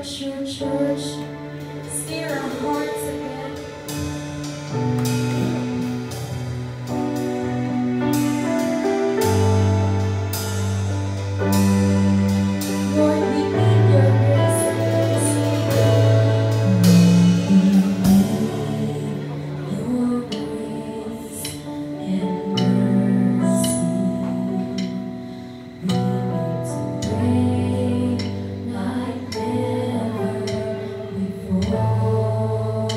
touch your church, stir our hearts again. Lord, we need your grace and mercy. Your grace and mercy. We need to pray like never before.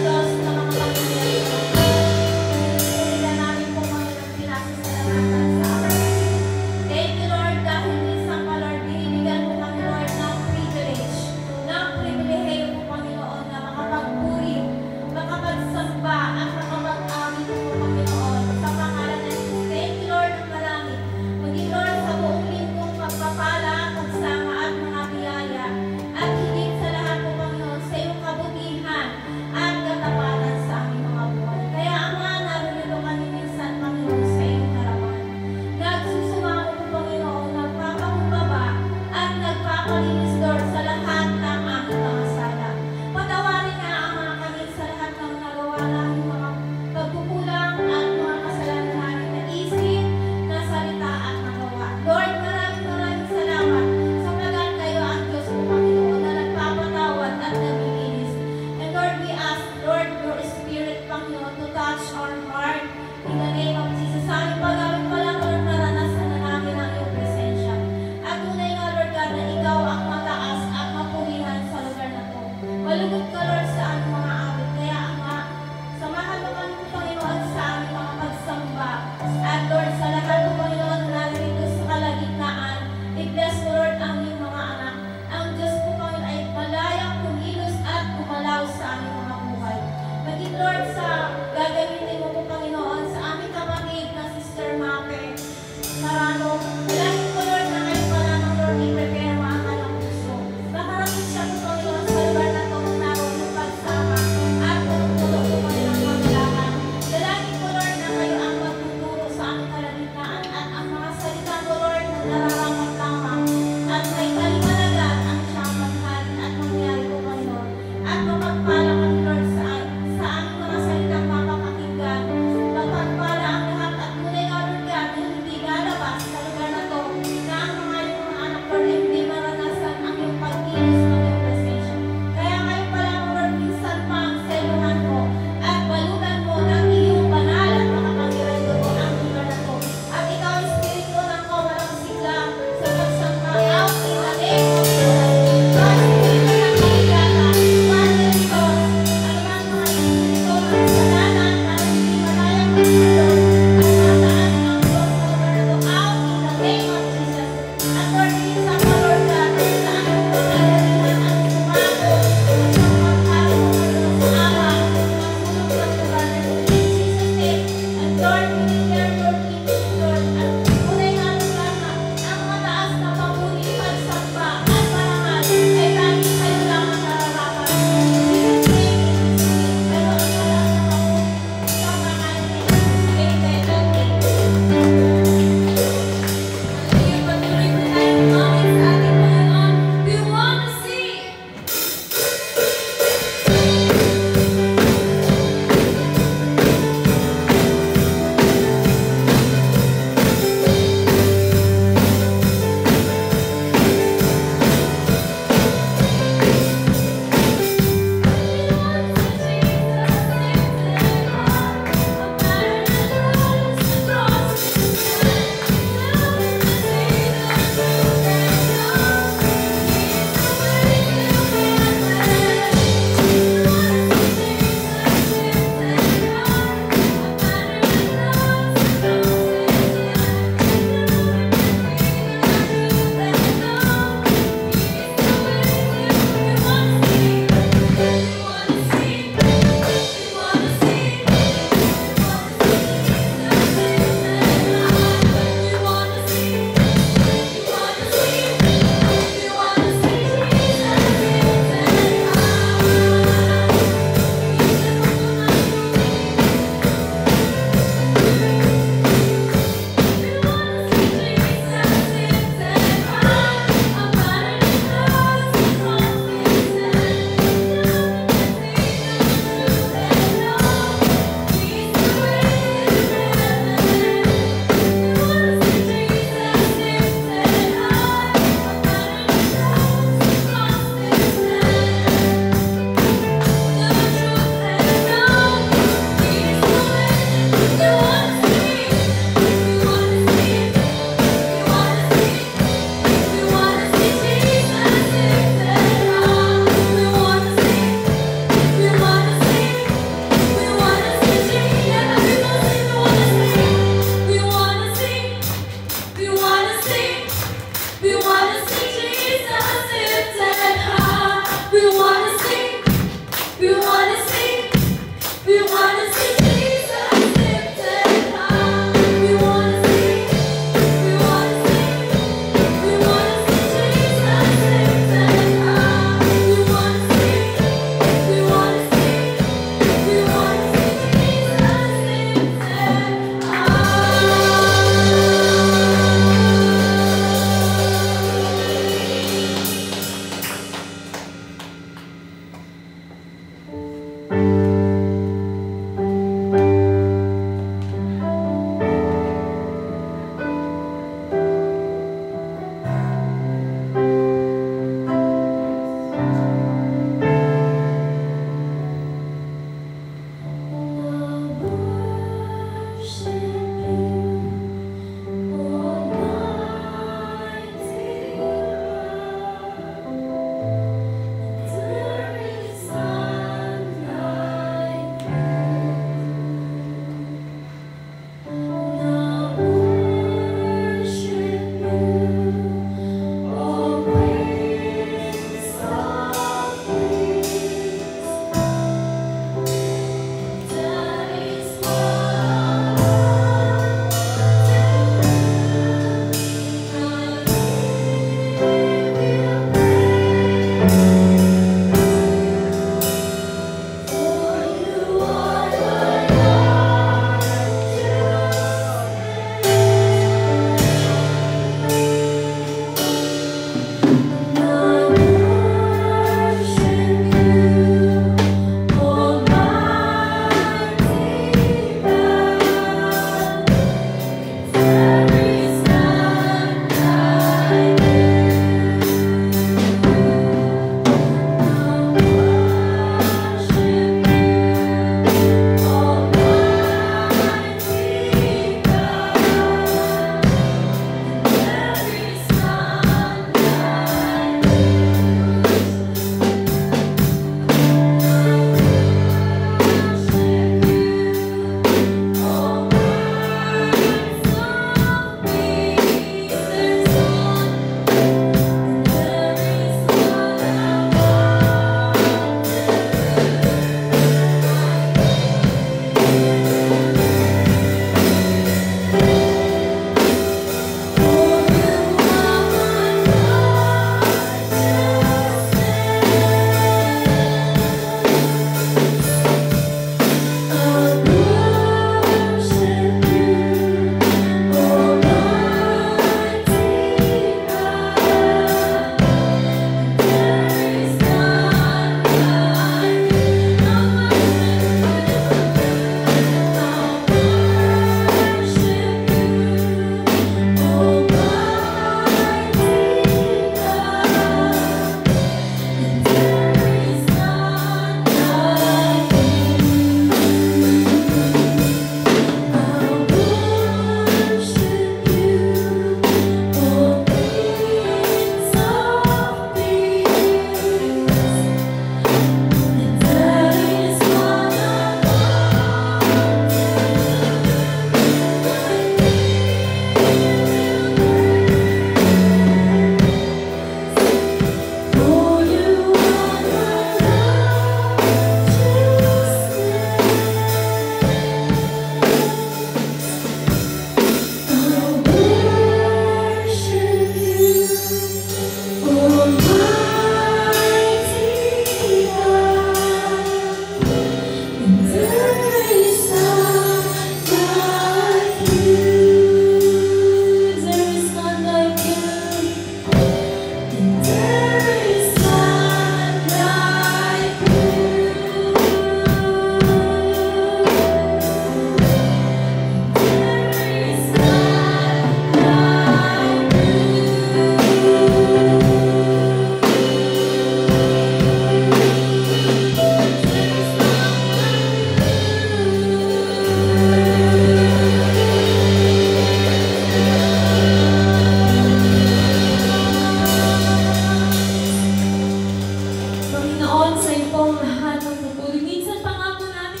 Panginoon, sa iyo po ang lahat ng pupuri. Minsan pa nga po namin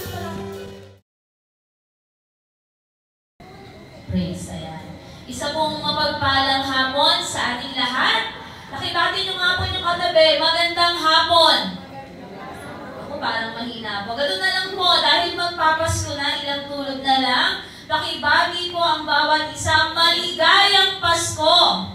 Praise, ayan. Isa pong mapagpalang hapon sa ating lahat. Nakibati nyo nga po yung katabi. Magandang hapon. Ako parang mahina po. Ganun na lang po. Dahil magpapasko na, ilang tulog na lang. Pakibati po ang bawat isang maligayang Pasko.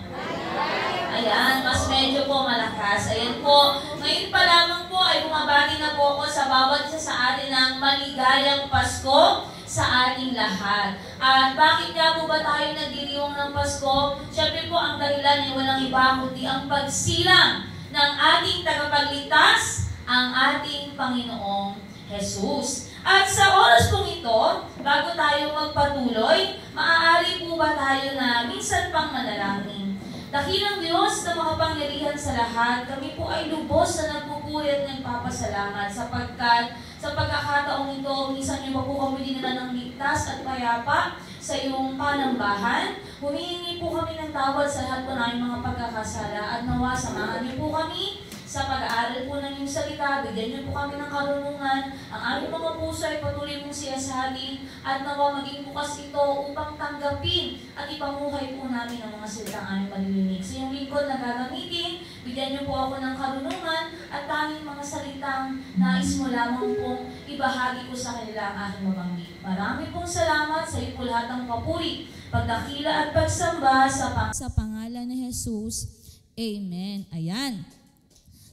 Ayan, mas medyo po malakas. Ayan po. Ngayon pa lamang po ay bumabati na po ako sa bawat isa sa atin ng maligayang Pasko sa ating lahat. At bakit nga po ba tayo nagdiriwang ng Pasko? Siyempre po ang dahilan ay walang iba kundi ang pagsilang ng ating tagapagligtas, ang ating Panginoong Jesus. At sa oras pong ito, bago tayo magpatuloy, maaari po ba tayo na minsan pang manalangin? Dakilang Diyos na makapangyarihan sa lahat, kami po ay lubos na nagpupuri at nagpapasalamat sapagkat sa pagkakataong ito, minsan niyo pa po kami dinala ng ligtas at payapa sa iyong panambahan. Humihingi po kami ng tawad sa lahat po ng mga pagkakasala at nawa samahan niyo po kami sa pag-aaral po ng iyong salita. Bigyan niyo po kami ng karunungan. Ang aming mga puso ay patuloy mong siyasahin at nawa maging bukas ito upang tanggapin at ipamuhay po namin ang mga salitang aming malilinig. Sa iyong lingkod na gagamitin, bigyan niyo po ako ng karunungan at tanging mga salitang nais mo lamang pong ibahagi ko sa kanila ang aking mabanggit. Marami pong salamat sa iyo po lahat ng papuri, pagdakila at pagsamba sa pangalan ni Jesus. Amen. Ayan.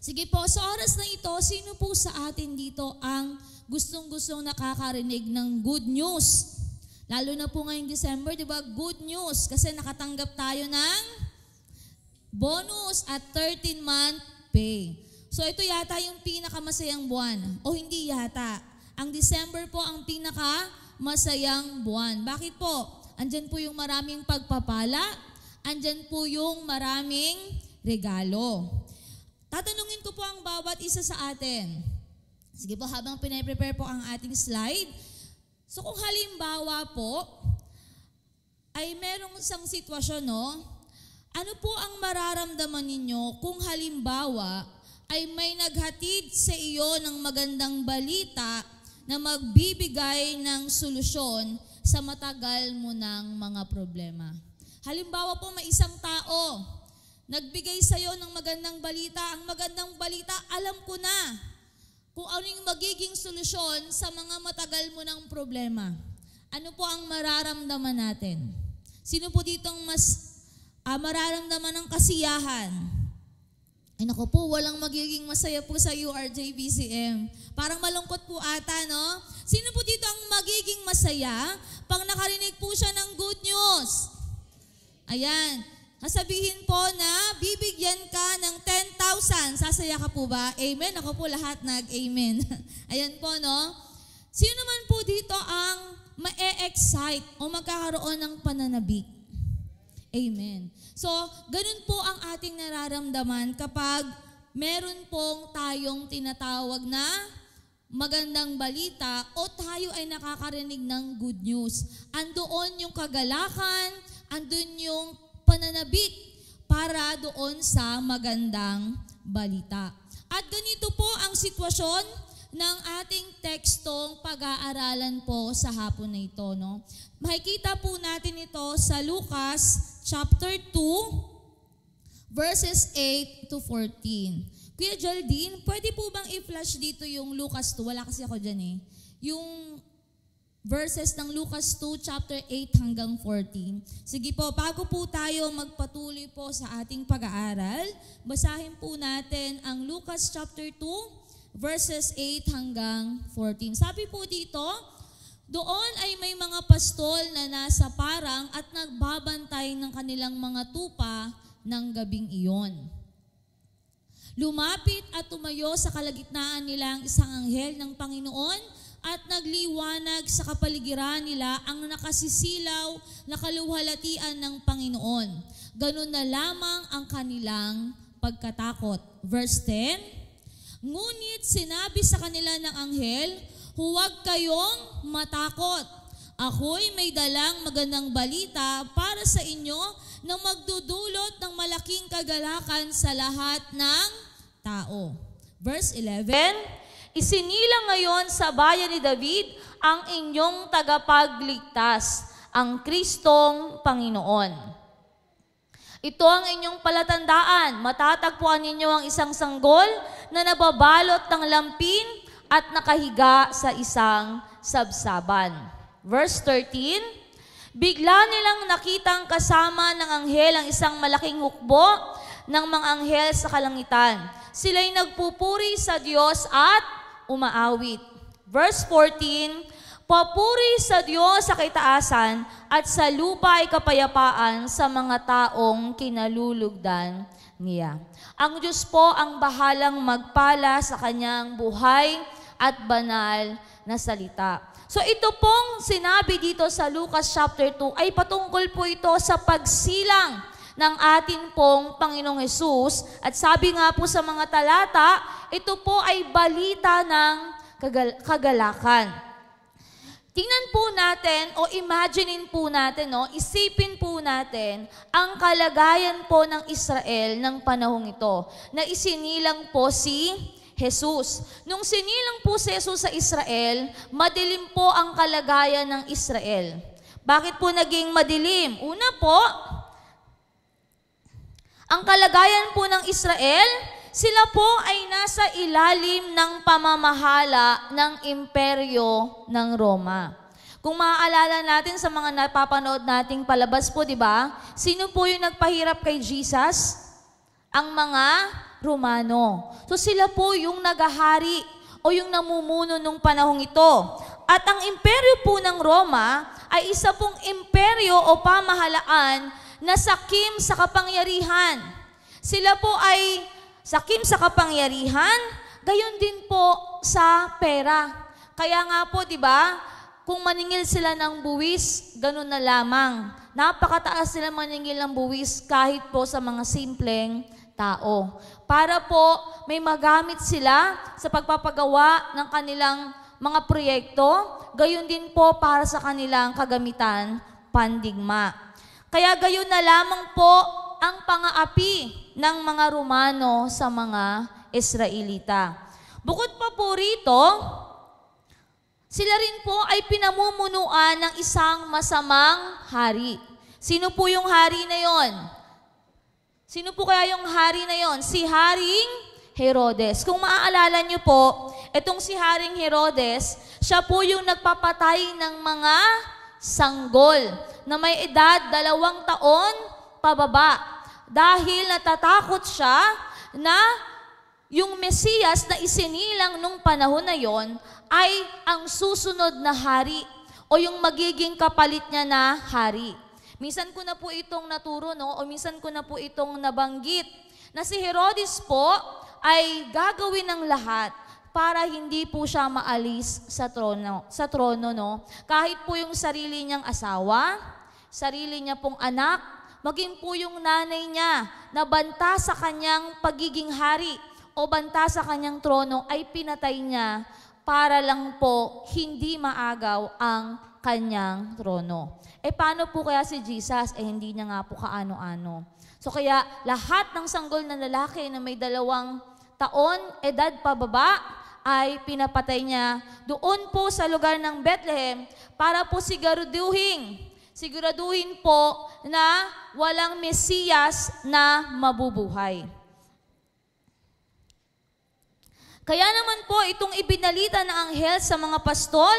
Sige po, sa oras na ito, sino po sa atin dito ang gustong-gustong nakakarinig ng good news? Lalo na po ngayong December, di ba? Good news kasi nakatanggap tayo ng bonus at 13-month pay. So ito yata yung pinakamasayang buwan. O hindi yata. Ang December po ang pinakamasayang buwan. Bakit po? Andyan po yung maraming pagpapala. Andyan po yung maraming regalo. Tatanungin ko po ang bawat isa sa atin. Sige po, habang pinaprepare po ang ating slide. So kung halimbawa po, ay merong isang sitwasyon, no? Ano po ang mararamdaman ninyo kung halimbawa ay may naghatid sa iyo ng magandang balita na magbibigay ng solusyon sa matagal mo ng mga problema? Halimbawa po, may isang tao nagbigay sa iyo ng magandang balita. Ang magandang balita, alam ko na kung ano yung magiging solusyon sa mga matagal mo ng problema. Ano po ang mararamdaman natin? Sino po ditong mas mararamdaman ng kasiyahan? Ay naku po, walang magiging masaya po sa URJBCM. Parang malungkot po ata, no? Sino po dito ang magiging masaya pag nakarinig po siya ng good news? Ayan. Sasabihin po na bibigyan ka ng 10,000. Sasaya ka po ba? Amen? Ako po lahat nag-amen. Ayan po, no? Sino naman po dito ang ma-excite o magkakaroon ng pananabik? Amen. So, ganun po ang ating nararamdaman kapag meron pong tayong tinatawag na magandang balita o tayo ay nakakarinig ng good news. Andoon yung kagalakan, andun yung pananabik para doon sa magandang balita. At ganito po ang sitwasyon ng ating tekstong pag-aaralan po sa hapon na ito, no? Makikita po natin ito sa Lucas chapter 2 verses 8 to 14. Kuya Geraldine, pwede po bang i-flash dito yung Lucas 2? Wala kasi ako dyan eh. Yung verses ng Lucas 2, chapter 8 hanggang 14. Sige po, bago po tayo magpatuloy po sa ating pag-aaral, basahin po natin ang Lucas chapter 2, verses 8 hanggang 14. Sabi po dito, doon ay may mga pastol na nasa parang at nagbabantay ng kanilang mga tupa ng gabing iyon. Lumapit at tumayo sa kalagitnaan nila ang isang anghel ng Panginoon at nagliwanag sa kapaligiran nila ang nakasisilaw na kaluwalhatian ng Panginoon. Ganun na lamang ang kanilang pagkatakot. Verse 10, ngunit sinabi sa kanila ng anghel, huwag kayong matakot. Ako'y may dalang magandang balita para sa inyo na magdudulot ng malaking kagalakan sa lahat ng tao. Verse 11, isinilang ngayon sa bayan ni David ang inyong tagapagligtas, ang Kristong Panginoon. Ito ang inyong palatandaan. Matatagpuan ninyo ang isang sanggol na nababalot ng lampin at nakahiga sa isang sabsaban. Verse 13, bigla nilang nakitang kasama ng anghel ang isang malaking hukbo ng mga anghel sa kalangitan. Sila'y nagpupuri sa Diyos at umaawit. Verse 14, papuri sa Diyos sa kaitaasan at sa lupa ay kapayapaan sa mga taong kinalulugdan niya. Ang Diyos po ang bahalang magpala sa kanyang buhay at banal na salita. So ito pong sinabi dito sa Lucas chapter 2 ay patungkol po ito sa pagsilang ng atin pong Panginoong Hesus. At sabi nga po sa mga talata, ito po ay balita ng kagalakan. Tingnan po natin o imaginein po natin, no? Isipin po natin ang kalagayan po ng Israel ng panahong ito na isinilang po si Jesus. Nung sinilang po si Jesus sa Israel, madilim po ang kalagayan ng Israel. Bakit po naging madilim? Una po, ang kalagayan po ng Israel, sila po ay nasa ilalim ng pamamahala ng imperyo ng Roma. Kung maaalala natin sa mga napapanood nating palabas po, di ba? Sino po yung nagpahirap kay Jesus? Ang mga Romano. So sila po yung nagahari o yung namumuno nung panahong ito. At ang imperyo po ng Roma ay isa pong imperyo o pamahalaan na sakim sa kapangyarihan. Sila po ay sakim sa kapangyarihan, gayon din po sa pera. Kaya nga po, di ba, kung maningil sila ng buwis, ganun na lamang. Napakataas sila maningil ng buwis kahit po sa mga simpleng tao. Para po may magamit sila sa pagpapagawa ng kanilang mga proyekto, gayon din po para sa kanilang kagamitan, pandigma. Kaya gayon na lamang po ang pang-aapi ng mga Romano sa mga Israelita. Bukod pa po rito, sila rin po ay pinamumunuan ng isang masamang hari. Sino po yung hari na yon? Sino po kaya yung hari na yon? Si Haring Herodes. Kung maaalala niyo po, itong si Haring Herodes, siya po yung nagpapatay ng mga sanggol na may edad 2 taon pababa. Dahil natatakot siya na yung Mesiyas na isinilang nung panahon na yon ay ang susunod na hari o yung magiging kapalit niya na hari. Minsan ko na po itong naturo, no? O minsan ko na po itong nabanggit na si Herodes po ay gagawin ng lahat para hindi po siya maalis sa trono, no? Kahit po yung sarili niyang asawa, sarili niya pong anak, maging po yung nanay niya na banta sa kanyang pagiging hari o banta sa kanyang trono ay pinatay niya para lang po hindi maagaw ang kanyang trono. Paano po kaya si Jesus? Hindi niya nga po kaano-ano. So kaya lahat ng sanggol na lalaki na may 2 taon, edad pababa, ay pinapatay niya doon po sa lugar ng Bethlehem para po siguraduhin po na walang Mesiyas na mabubuhay. Kaya naman po itong ibinalita ng anghel sa mga pastol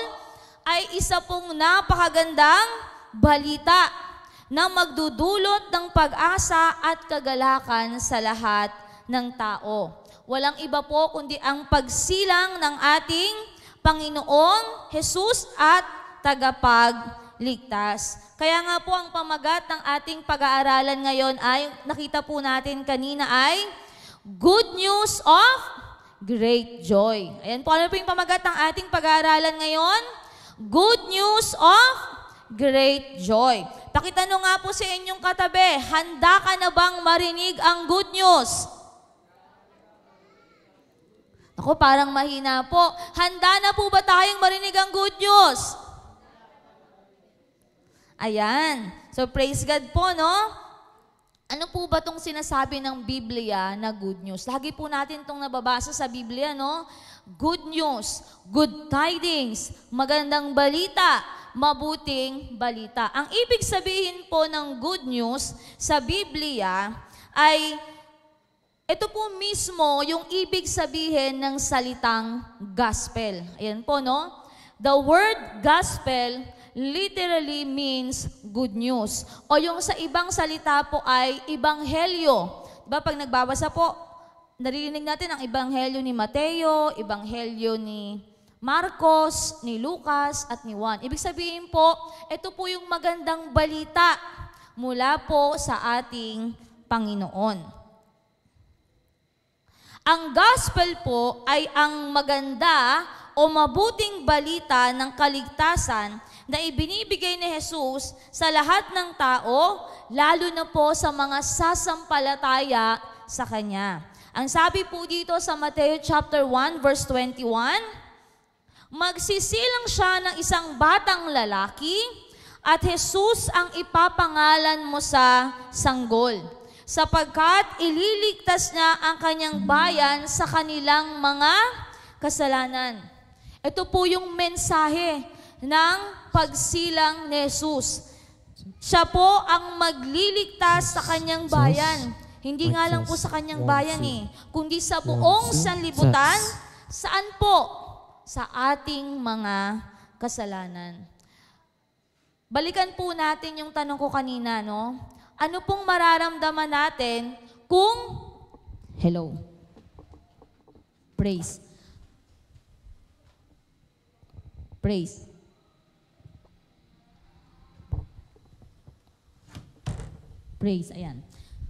ay isa pong napakagandang balita na magdudulot ng pag-asa at kagalakan sa lahat ng tao. Walang iba po kundi ang pagsilang ng ating Panginoong Jesus at tagapagligtas. Kaya nga po ang pamagat ng ating pag-aaralan ngayon ay, nakita po natin kanina ay, Good News of Great Joy. Ayan po, ano po yung pamagat ng ating pag-aaralan ngayon? Good News of Great Joy. Pakitanong nga po sa inyong katabi, handa ka na bang marinig ang good news? Ako, parang mahina po. Handa na po ba tayong marinig ang good news? Ayan. So, praise God po, no? Ano po ba itong sinasabi ng Biblia na good news? Lagi po natin itong nababasa sa Biblia, no? Good news, good tidings, magandang balita, mabuting balita. Ang ibig sabihin po ng good news sa Biblia ay ito po mismo yung ibig sabihin ng salitang gospel. Ayan po, no? The word gospel literally means good news. O yung sa ibang salita po ay ebanghelyo. Diba pag nagbabasa po, naririnig natin ang ebanghelyo ni Mateo, ebanghelyo ni Marcos, ni Lucas, at ni Juan. Ibig sabihin po, ito po yung magandang balita mula po sa ating Panginoon. Ang gospel po ay ang maganda o mabuting balita ng kaligtasan na ibinibigay ni Jesus sa lahat ng tao, lalo na po sa mga sasampalataya sa Kanya. Ang sabi po dito sa Mateo chapter 1 verse 21, magsisilang siya ng isang batang lalaki at Jesus ang ipapangalan mo sa sanggol, sapagkat ililigtas niya ang kanyang bayan sa kanilang mga kasalanan. Ito po yung mensahe ng pagsilang ni Jesus. Siya po ang magliligtas sa kanyang bayan. Hindi nga lang po sa kanyang bayan kundi sa buong sanlibutan. Saan po? Sa ating mga kasalanan. Balikan po natin yung tanong ko kanina, no? Ano pong mararamdaman natin kung, hello, praise. Praise. Praise, ayan.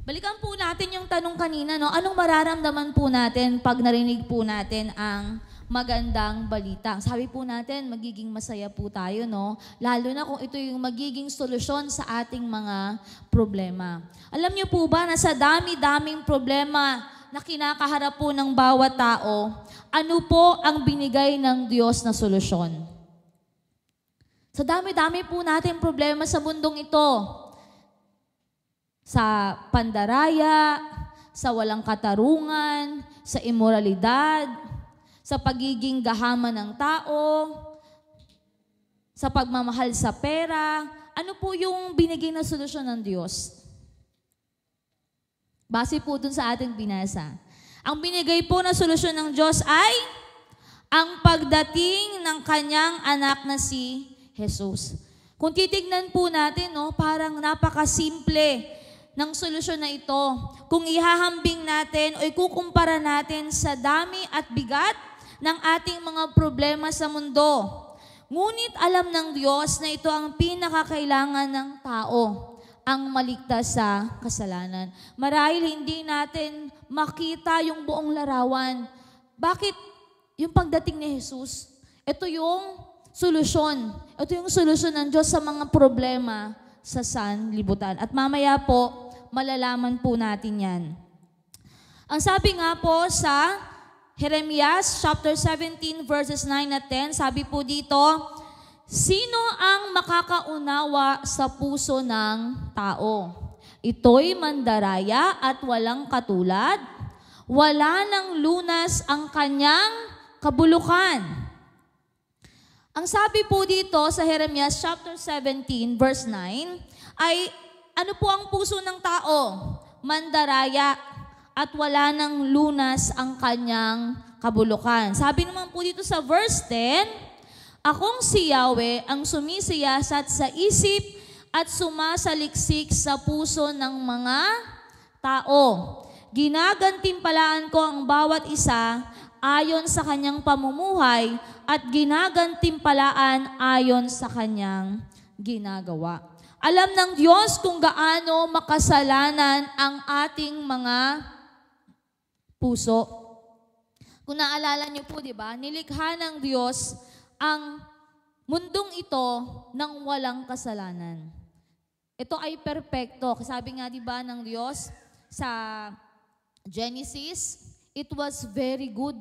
Balikan po natin yung tanong kanina, no? Anong mararamdaman po natin pag narinig po natin ang magandang balita? Sabi po natin, magiging masaya po tayo, no? Lalo na kung ito yung magiging solusyon sa ating mga problema. Alam niyo po ba na sa dami-daming problema na kinakaharap po ng bawat tao, ano po ang binigay ng Diyos na solusyon? Sa dami-dami po natin problema sa mundong ito. Sa pandaraya, sa walang katarungan, sa imoralidad, sa pagiging gahaman ng tao, sa pagmamahal sa pera. Ano po yung binigay na solusyon ng Diyos? Base po dun sa ating binasa. Ang binigay po na solusyon ng Diyos ay ang pagdating ng kanyang anak na si Jesus. Kung titignan po natin, no, parang napakasimple ng solusyon na ito. Kung ihahambing natin o ikukumpara natin sa dami at bigat ng ating mga problema sa mundo. Ngunit alam ng Diyos na ito ang pinakakailangan ng tao, ang maligtas sa kasalanan. Marahil hindi natin makita yung buong larawan. Bakit yung pagdating ni Jesus? Ito yung solusyon. Ito yung solusyon ng Diyos sa mga problema sa sanlibutan. At mamaya po, malalaman po natin yan. Ang sabi nga po sa Jeremias chapter 17 verses 9 at 10, sabi po dito, sino ang makakaunawa sa puso ng tao? Ito'y mandaraya at walang katulad. Wala ng lunas ang kanyang kabulukan. Ang sabi po dito sa Jeremias chapter 17 verse 9 ay ano po ang puso ng tao? Mandaraya at wala ng lunas ang kanyang kabulukan. Sabi naman po dito sa verse 10, akong si Yahweh ang sumisiyasat sa isip at sumasaliksik sa puso ng mga tao. Ginagantimpalaan ko ang bawat isa ayon sa kanyang pamumuhay at ginagantimpalaan ayon sa kanyang ginagawa. Alam ng Diyos kung gaano makasalanan ang ating mga puso. Kung naalala niyo po, di ba, nilikha ng Diyos ang mundong ito ng walang kasalanan. Ito ay perpekto. Sabi nga, di ba, ng Diyos sa Genesis, it was very good.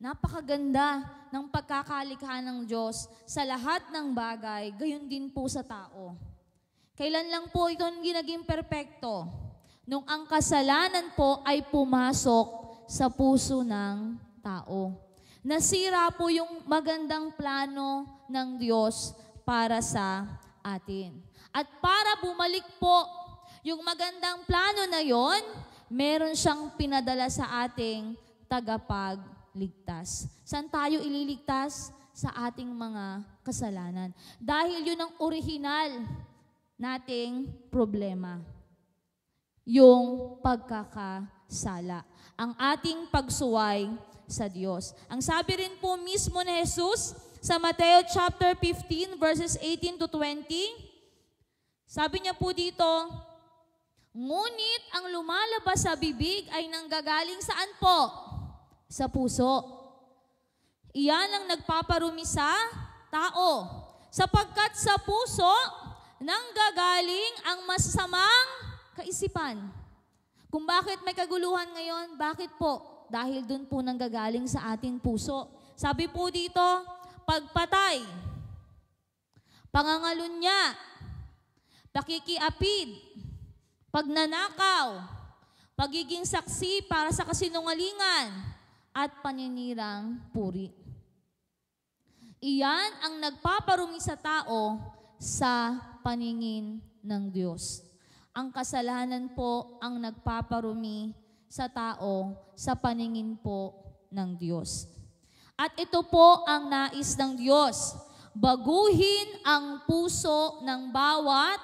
Napakaganda ng pagkakalikha ng Diyos sa lahat ng bagay, gayon din po sa tao. Kailan lang po ito naging perpekto? nung ang kasalanan po ay pumasok sa puso ng tao. Nasira po yung magandang plano ng Diyos para sa atin. At para bumalik po yung magandang plano na yon, meron siyang pinadala sa ating tagapagligtas. Saan tayo ililigtas? Sa ating mga kasalanan. Dahil yun ang orihinal nating problema. Yung pagkakasala. Ang ating pagsuway sa Diyos. Ang sabi rin po mismo ni Jesus sa Mateo chapter 15 verses 18 to 20, sabi niya po dito, ngunit ang lumalabas sa bibig ay nanggagaling saan po? Sa puso. Iyan ang nagpaparumi sa tao. Sapagkat sa puso, nanggagaling ang masasamang kaisipan. Kung bakit may kaguluhan ngayon, bakit po? Dahil dun po nanggagaling sa ating puso. Sabi po dito, pagpatay, pangangalunya, pakikiapid, pagnanakaw, pagiging saksi para sa kasinungalingan, at paninirang puri. Iyan ang nagpaparumi sa tao sa paningin ng Diyos. Ang kasalanan po ang nagpaparumi sa tao sa paningin po ng Diyos. At ito po ang nais ng Diyos. Baguhin ang puso ng bawat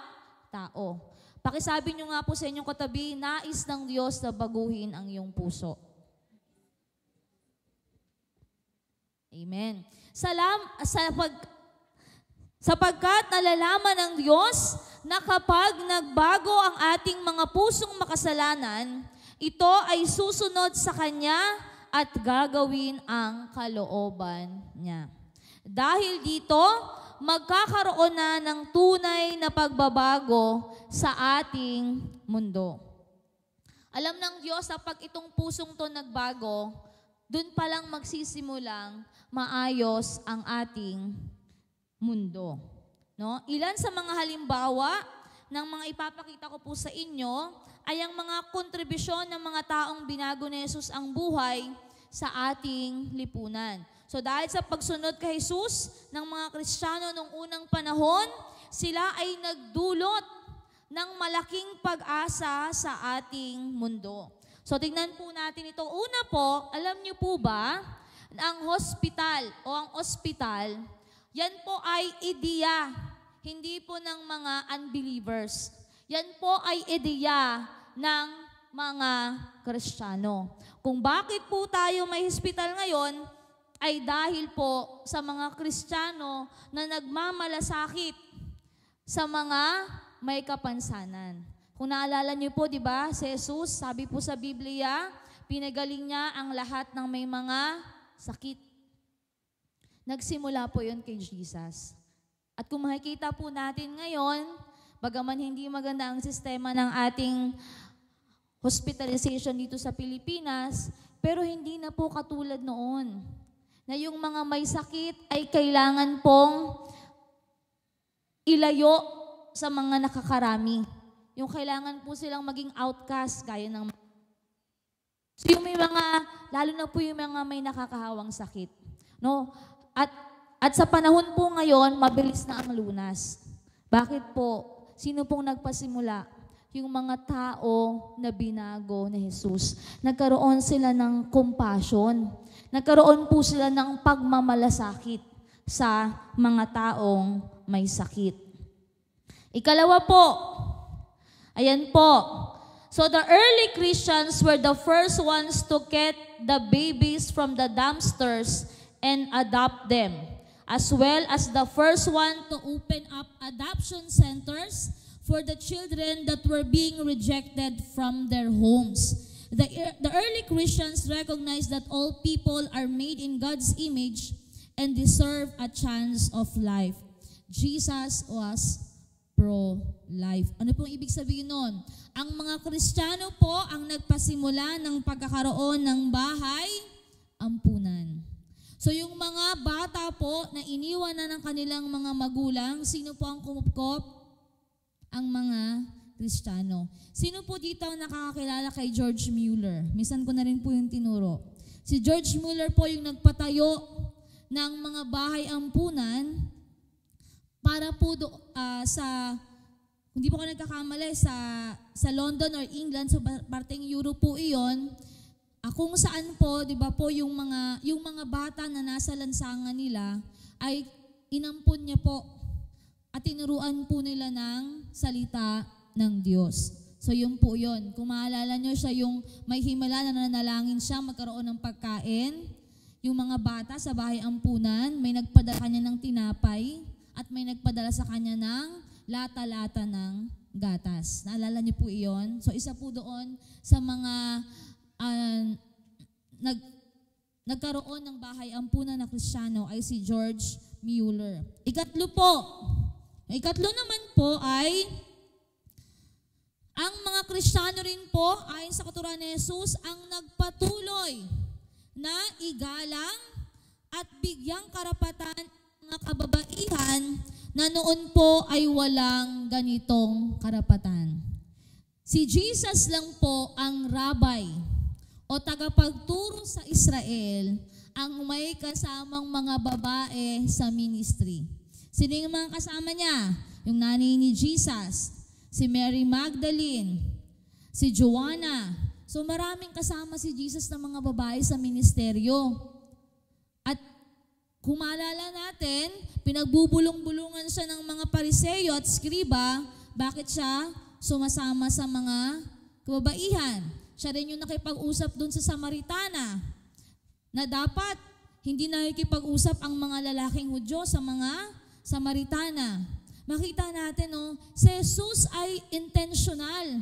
tao. Pakisabi nyo nga po sa inyong katabi, nais ng Diyos na baguhin ang iyong puso. Amen. Sapagkat nalalaman ng Diyos na kapag nagbago ang ating mga pusong makasalanan, ito ay susunod sa Kanya at gagawin ang kalooban niya. Dahil dito, magkakaroon na ng tunay na pagbabago sa ating mundo. Alam ng Diyos na pag itong pusong to nagbago, dun palang magsisimulang maayos ang ating mundo. No? Ilan sa mga halimbawa ng mga ipapakita ko po sa inyo ay ang mga kontribusyon ng mga taong binago ni Jesus ang buhay sa ating lipunan. So dahil sa pagsunod kay Jesus ng mga Kristiyano noong unang panahon, sila ay nagdulot ng malaking pag-asa sa ating mundo. So tingnan po natin ito. Una po, alam niyo po ba, ang hospital o ang ospital, yan po ay ideya, hindi po ng mga unbelievers. Yan po ay ideya ng mga Kristiyano. Kung bakit po tayo may hospital ngayon, ay dahil po sa mga Kristiyano na nagmamalasakit sa mga may kapansanan. Kung naalala niyo po, di ba, si Jesus, sabi po sa Biblia, pinagaling niya ang lahat ng may mga sakit. Nagsimula po yun kay Jesus. At kung makikita po natin ngayon, bagaman hindi maganda ang sistema ng ating hospitalization dito sa Pilipinas, pero hindi na po katulad noon. Na yung mga may sakit ay kailangan pong ilayo sa mga nakakarami. Yung kailangan po silang maging outcast, gaya ng... So yung may mga, lalo na po yung mga may nakakahawang sakit. No? At sa panahon po ngayon, mabilis na ang lunas. Bakit po? Sino pong nagpasimula? Yung mga tao na binago ni Jesus. Nagkaroon sila ng compassion. Nagkaroon po sila ng pagmamalasakit sa mga taong may sakit. Ikalawa po, ayan po. So the early Christians were the first ones to get the babies from the dumpsters and adopt them, as well as the first one to open up adoption centers for the children that were being rejected from their homes. The early Christians recognized that all people are made in God's image and deserve a chance of life. Jesus was pro-life. Ano pong ibig sabihin nun? Ang mga Kristiyano po ang nagpasimula ng pagkakaroon ng bahay ampunan. So yung mga bata po na iniwan na ng kanilang mga magulang, sino po ang kumupkop? Ang mga Kristiyano. Sino po dito ang nakakakilala kay George Mueller? Minsan ko na rin po yung tinuro. Si George Mueller po yung nagpatayo ng mga bahay ampunan para po hindi po ako nagkakamali, sa London or England, sa parteng Europe po iyon, kung saan po, di ba po, yung mga bata na nasa lansangan nila ay inampun niya po at tinuruan po nila ng salita ng Diyos. So yun po yun. Kung maalala nyo siya, yung may himala na nanalangin siya, magkaroon ng pagkain. Yung mga bata sa bahay ampunan, may nagpadala kanya ng tinapay at may nagpadala sa kanya ng lata-lata ng gatas. Naalala niyo po iyon? So isa po doon sa mga nagkaroon ng bahay ampunan na Kristiyano ay si George Mueller. Ikatlo naman po ay ang mga Kristiyano rin po, ayon sa katuruan ni Jesus, ang nagpatuloy na igalang at bigyang karapatan ng mga kababaihan na noon po ay walang ganitong karapatan. Si Jesus lang po ang rabay o tagapagturo sa Israel ang may kasamang mga babae sa ministry. Sino yung mga kasama niya? Yung nanay ni Jesus, si Mary Magdalene, si Joanna. So maraming kasama si Jesus na mga babae sa ministeryo. At kung maalala natin, pinagbubulong-bulungan siya ng mga Pariseo at Skriba. Bakit siya sumasama sa mga kababaihan? Siya rin yung nakipag-usap dun sa Samaritana na dapat hindi nakikipag-usap ang mga lalaking Hudyo sa mga Samaritana. Makita natin, si Jesus ay intentional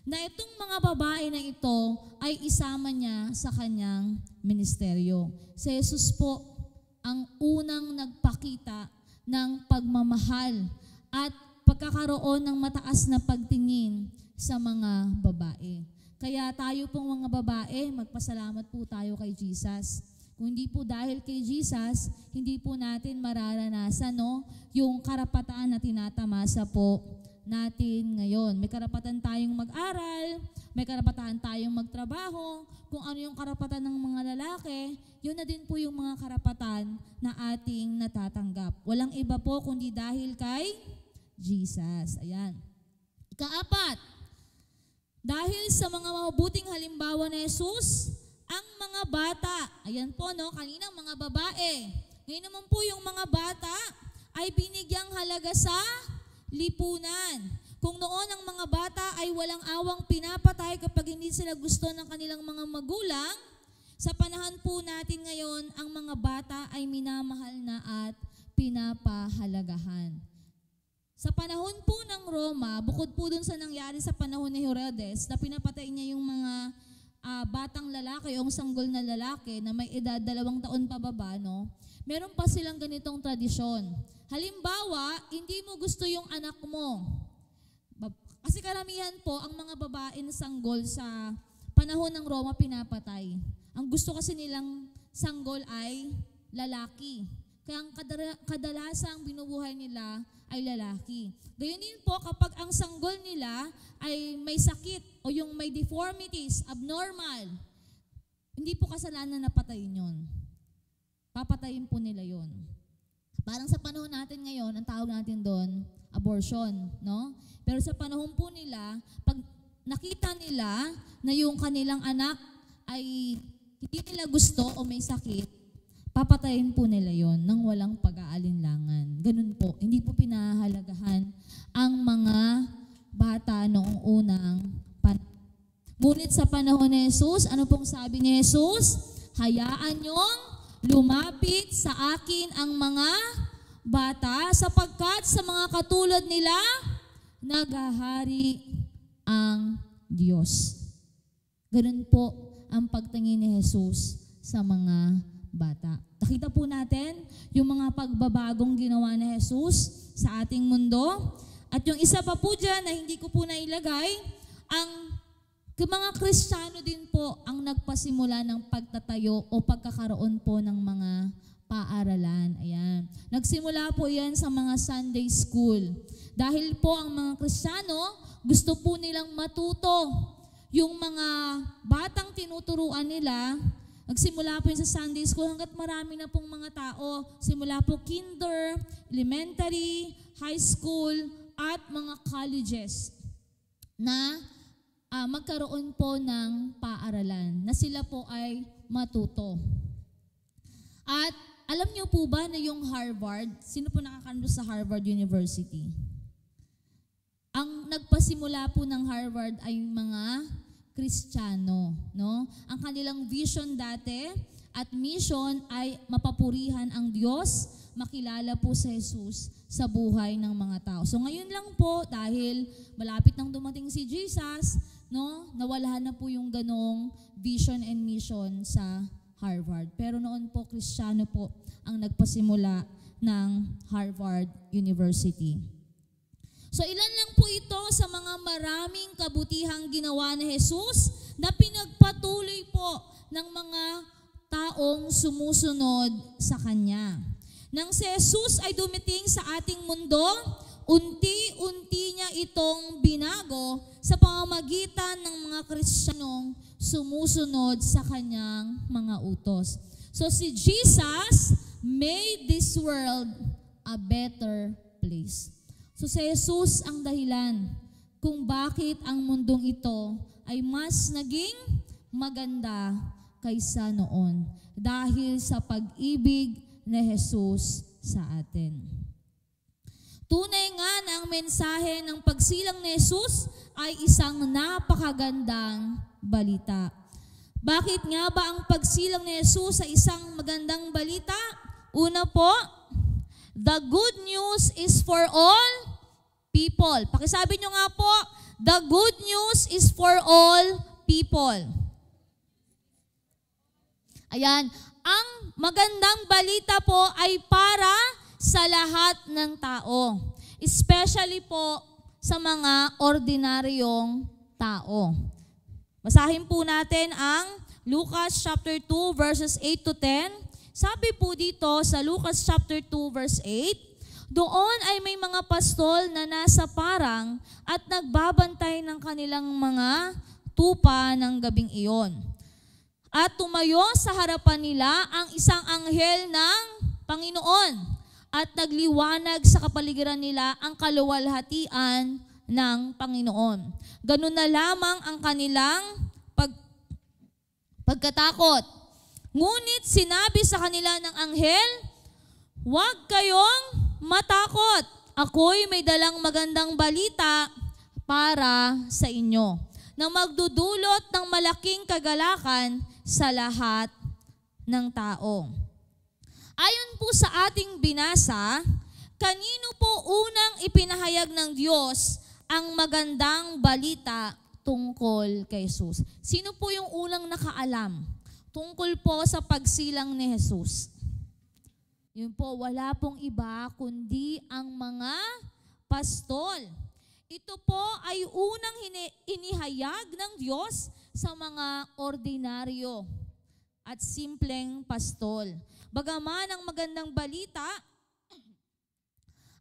na itong mga babae na ito ay isama niya sa kanyang ministeryo. Si Jesus po ang unang nagpakita ng pagmamahal at pagkakaroon ng mataas na pagtingin sa mga babae. Kaya tayo pong mga babae, magpasalamat po tayo kay Jesus. Kung hindi po dahil kay Jesus, hindi po natin mararanasan yung karapatan na tinatamasa po natin ngayon. May karapatan tayong mag-aral, may karapatan tayong magtrabaho. Kung ano yung karapatan ng mga lalaki, yun na din po yung mga karapatan na ating natatanggap. Walang iba po kundi dahil kay Jesus. Ayan. Ikaapat, dahil sa mga mabuting halimbawa ni Jesus, ang mga bata, ayan po kaninang mga babae, ngayon naman po yung mga bata ay binigyang halaga sa lipunan. Kung noon ang mga bata ay walang awang pinapatay kapag hindi sila gusto ng kanilang mga magulang, sa panahon po natin ngayon, ang mga bata ay minamahal na at pinapahalagahan. Sa panahon po ng Roma, bukod po dun sa nangyari sa panahon ni Herodes, na pinapatay niya yung mga batang lalaki o sanggol na lalaki na may edad 2 taon pababa, meron pa silang ganitong tradisyon. Halimbawa, hindi mo gusto yung anak mo. Kasi karamihan po, ang mga babae na sanggol sa panahon ng Roma pinapatay. Ang gusto kasi nilang sanggol ay lalaki. Kaya ang kadalasang binubuhay nila ay lalaki. Gayun din po kapag ang sanggol nila ay may sakit o yung may deformities, abnormal, hindi po kasalanan na patayin yun. Papatayin po nila yun. Parang sa panahon natin ngayon, ang tawag natin doon, abortion, Pero sa panahon po nila, pag nakita nila na yung kanilang anak ay hindi nila gusto o may sakit, papatayin po nila yon nang walang pag-aalinlangan. Ganun po, hindi po pinahalagahan ang mga bata noong unang panahon. Ngunit sa panahon ni Jesus, ano pong sabi ni Jesus? Hayaan niyong lumapit sa akin ang mga bata sapagkat sa mga katulad nila, naghahari ang Diyos. Ganun po ang pagtingin ni Jesus sa mga bata. Nakita po natin yung mga pagbabagong ginawa ni Jesus sa ating mundo. At yung isa pa po dyan na hindi ko po nailagay, ang mga Kristiyano din po ang nagpasimula ng pagtatayo o pagkakaroon po ng mga paaralan. Ayan. Nagsimula po yan sa mga Sunday school. Dahil po ang mga Kristiyano gusto po nilang matuto. Yung mga batang tinuturuan nila, nagsimula po yun sa Sunday school hanggat marami na pong mga tao. Simula po kinder, elementary, high school, at mga colleges na magkaroon po ng paaralan na sila po ay matuto. At alam niyo po ba na yung Harvard, sino po nakakano sa Harvard University? Ang nagpasimula po ng Harvard ay mga Kristiyano, no? Ang kanilang vision dati at mission ay mapapurihan ang Diyos, makilala po si Jesus sa buhay ng mga tao. So ngayon lang po, dahil malapit nang dumating si Jesus, no, nawala na po yung ganong vision and mission sa Harvard. Pero noon po, Kristiyano po ang nagpasimula ng Harvard University. So ilan lang po ito sa mga maraming kabutihang ginawa ni Jesus na pinagpatuloy po ng mga taong sumusunod sa Kanya. Nang si Jesus ay dumating sa ating mundo, unti-unti niya itong binago sa pamamagitan ng mga Kristiyanong sumusunod sa Kanyang mga utos. So si Jesus made this world a better place. So si Jesus ang dahilan kung bakit ang mundong ito ay mas naging maganda kaysa noon dahil sa pag-ibig ni Jesus sa atin. Tunay nga na ang mensahe ng pagsilang ni Jesus ay isang napakagandang balita. Bakit nga ba ang pagsilang ni Jesus ay isang magandang balita? Una po, the good news is for all people. Pakisabi nyo nga po, the good news is for all people. Ayan, ang magandang balita po ay para sa lahat ng tao. Especially po sa mga ordinaryong tao. Basahin po natin ang Lucas chapter 2 verses 8 to 10. Sabi po dito sa Lucas chapter 2 verse 8, doon ay may mga pastol na nasa parang at nagbabantay ng kanilang mga tupa ng gabing iyon. At tumayo sa harapan nila ang isang anghel ng Panginoon at nagliwanag sa kapaligiran nila ang kaluwalhatian ng Panginoon. Ganun na lamang ang kanilang pagkatakot. Ngunit sinabi sa kanila ng anghel, huwag kayong matakot. Ako'y may dalang magandang balita para sa inyo na magdudulot ng malaking kagalakan sa lahat ng tao. Ayon po sa ating binasa, kanino po unang ipinahayag ng Diyos ang magandang balita tungkol kay Jesus? Sino po yung unang nakaalam tungkol po sa pagsilang ni Jesus? Yun po, wala pong iba kundi ang mga pastol. Ito po ay unang inihayag ng Diyos sa mga ordinaryo at simpleng pastol. Bagaman ang magandang balita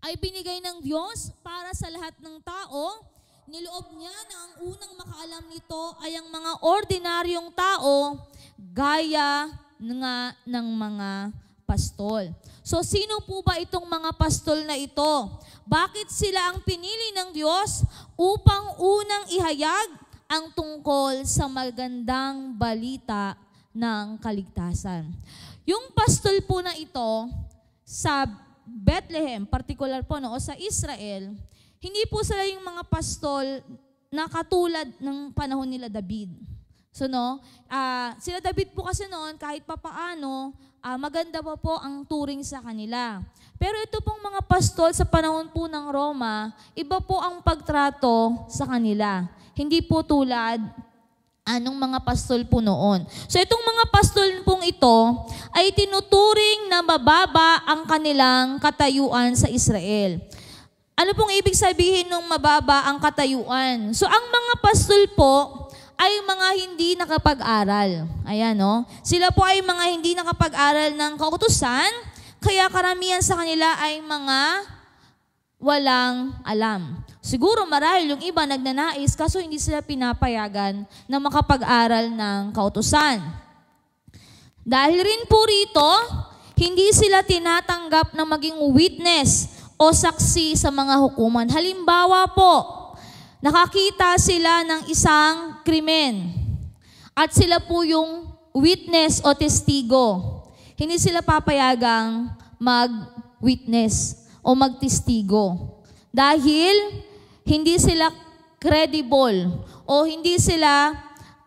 ay binigay ng Diyos para sa lahat ng tao, niloob niya na ang unang makaalam nito ay ang mga ordinaryong tao gaya nga ng mga pastol. So sino po ba itong mga pastol na ito? Bakit sila ang pinili ng Diyos upang unang ihayag ang tungkol sa magandang balita ng kaligtasan? Yung pastol po na ito sa Bethlehem, particular po o sa Israel, hindi po sila yung mga pastol na katulad ng panahon nila David. So sila David po kasi noon kahit papaano, maganda pa po ang turing sa kanila. Pero ito pong mga pastol sa panahon po ng Roma, iba po ang pagtrato sa kanila. Hindi po tulad anong mga pastol po noon. So itong mga pastol pong ito ay tinuturing na mababa ang kanilang katayuan sa Israel. Ano pong ibig sabihin ng mababa ang katayuan? So ang mga pastol po ay mga hindi nakapag-aral. Ayan, no? Sila po ay mga hindi nakapag-aral ng kautusan, kaya karamihan sa kanila ay mga walang alam. Siguro marahil yung iba nagnanais kaso hindi sila pinapayagan na makapag-aral ng kautusan. Dahil rin po rito, hindi sila tinatanggap na maging witness o saksi sa mga hukuman. Halimbawa po, nakakita sila ng isang krimen at sila po yung witness o testigo. Hindi sila papayagang mag-witness o magtestigo. Dahil hindi sila credible o hindi sila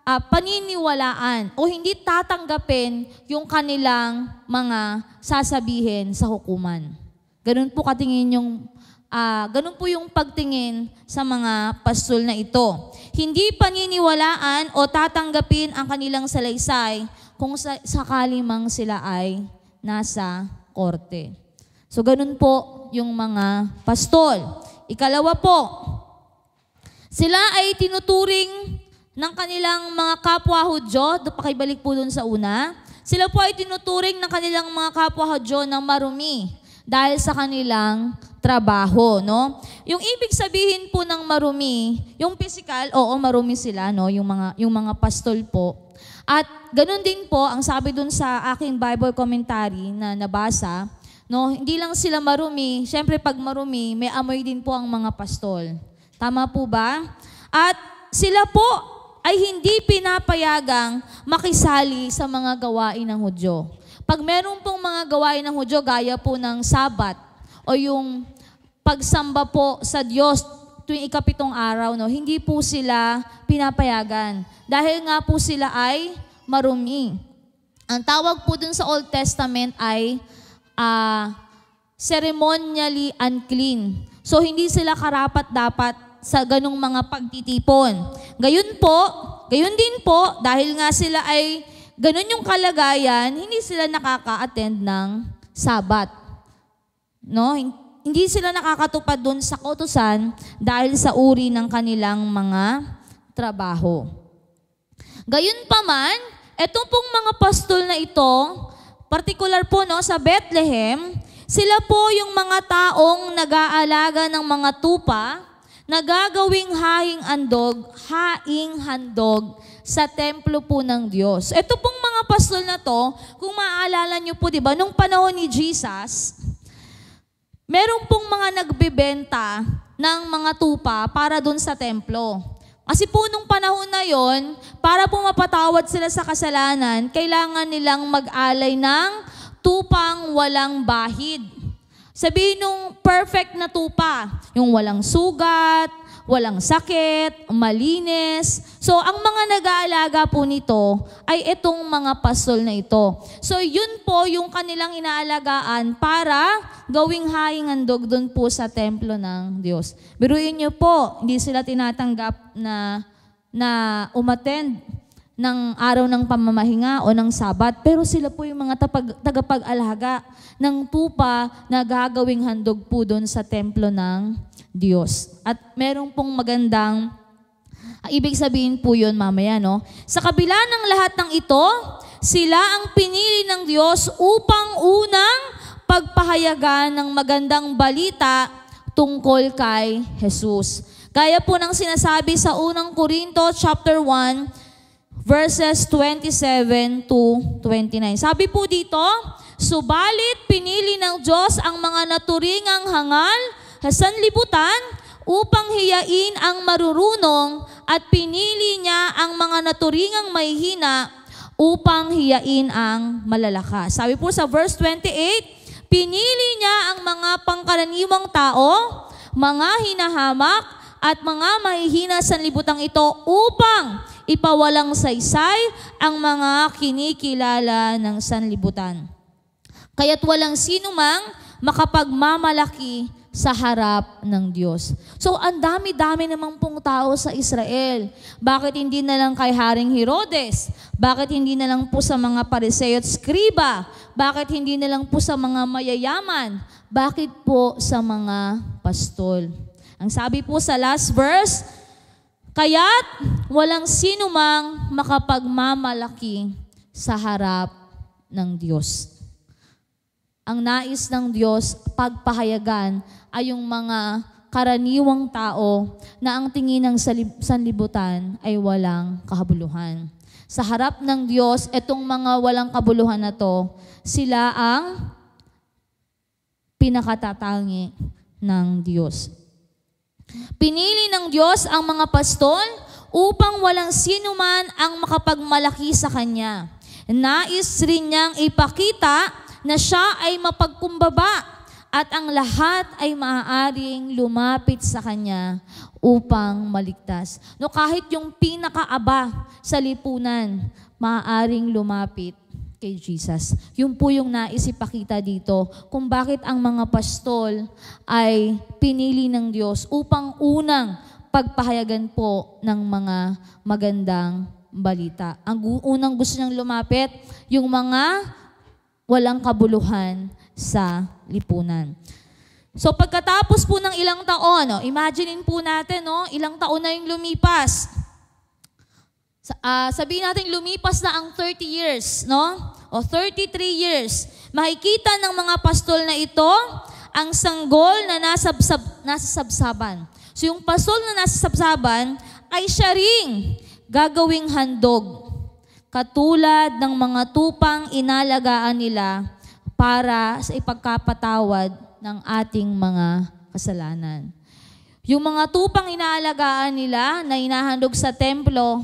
paniniwalaan o hindi tatanggapin yung kanilang mga sasabihin sa hukuman. Ganun po ganun po yung pagtingin sa mga pastol na ito. Hindi paniniwalaan o tatanggapin ang kanilang salaysay kung sakali mang sila ay nasa korte. So ganun po yung mga pastol. Ikalawa po, sila ay tinuturing ng kanilang mga kapwa Hudyo, pakibalik po dun sa una, sila po ay tinuturing ng kanilang mga kapwa Hudyo ng marumi dahil sa kanilang trabaho, no? Yung ibig sabihin po ng marumi, yung physical, oo, marumi sila, no? Yung mga pastol po. At ganun din po, ang sabi dun sa aking Bible commentary na nabasa, no, hindi lang sila marumi, syempre pag marumi, may amoy din po ang mga pastol. Tama po ba? At sila po ay hindi pinapayagang makisali sa mga gawain ng Hudyo. Pag meron pong mga gawain ng Hudyo, gaya po ng Sabat o yung pagsamba po sa Diyos tuwing ikapitong araw, no, hindi po sila pinapayagan. Dahil nga po sila ay marumi. Ang tawag po dun sa Old Testament ay ceremonially unclean. So, hindi sila karapat-dapat sa ganong mga pagtitipon. Gayon din po, dahil nga sila ay ganon yung kalagayan, hindi sila nakaka-attend ng Sabat. No? Hindi sila nakakatupad dun sa kautusan dahil sa uri ng kanilang mga trabaho. Gayon pa man, etong pong mga pastol na ito, particular po no, sa Bethlehem, sila po yung mga taong nag-aalaga ng mga tupa na gagawing haing handog sa templo po ng Diyos. Ito pong mga pastol na to, kung maaalala nyo po, di ba, nung panahon ni Jesus, meron pong mga nagbebenta ng mga tupa para dun sa templo. Kasi po nung panahon na yon, para po mapatawad sila sa kasalanan, kailangan nilang mag-alay ng tupang walang bahid. Sabihin nung perfect na tupa, yung walang sugat, walang sakit, malinis. So, ang mga nag-aalaga po nito ay itong mga pastol na ito. So, yun po yung kanilang inaalagaan para gawing haing handog doon po sa templo ng Diyos. Biruin niyo po, hindi sila tinatanggap na umattend ng araw ng pamamahinga o ng Sabat, pero sila po yung mga tagapag-alaga ng tupa na gagawing handog po doon sa templo ng Diyos. At meron pong magandang, ibig sabihin po yun mamaya, no? Sa kabila ng lahat ng ito, sila ang pinili ng Diyos upang unang pagpahayagan ng magandang balita tungkol kay Jesus. Gaya po ng sinasabi sa unang Korinto chapter 1, verses 27 to 29. Sabi po dito, subalit pinili ng Diyos ang mga naturingang hangal sa sanlibutan upang hiyain ang marurunong at pinili niya ang mga naturingang mahihina upang hiyain ang malalakas. Sabi po sa verse 28, pinili niya ang mga pangkaraniwang tao, mga hinahamak at mga mahihina sa sanlibutan ito upang ipawalang saysay ang mga kinikilala ng sanlibutan. Kaya't walang sino mang makapagmamalaki sa harap ng Diyos. So, ang dami-dami naman pong tao sa Israel. Bakit hindi na lang kay Haring Herodes? Bakit hindi na lang po sa mga Pariseo at Skriba? Bakit hindi na lang po sa mga mayayaman? Bakit po sa mga pastol? Ang sabi po sa last verse, kaya't walang sino mang makapagmamalaki sa harap ng Diyos. Ang nais ng Diyos, pagpahayagan ay yung mga karaniwang tao na ang tingin ng sanlibutan ay walang kabuluhan. Sa harap ng Diyos, itong mga walang kabuluhan na to, sila ang pinakatatangi ng Diyos. Pinili ng Diyos ang mga pastol upang walang sino man ang makapagmalaki sa Kanya. Nais rin niyang ipakita na siya ay mapagkumbaba at ang lahat ay maaaring lumapit sa Kanya upang maligtas. No, kahit yung pinakaaba sa lipunan, maaaring lumapit kay Jesus. Yun po yung nais ipakita dito kung bakit ang mga pastol ay pinili ng Diyos upang unang pagpahayagan po ng mga magandang balita. Ang unang gusto niyang lumapit, yung mga walang kabuluhan sa lipunan. So pagkatapos po ng ilang taon, imaginein po natin, ilang taon na yung lumipas. Sabihin natin lumipas na ang 30 years, o 33 years. Makikita ng mga pastol na ito ang sanggol na nasa sabsaban. So yung pastol na nasa sabsaban ay siya ring gagawing handog, katulad ng mga tupang inalagaan nila para sa ipagkapatawad ng ating mga kasalanan. Yung mga tupang inaalagaan nila na inahandog sa templo,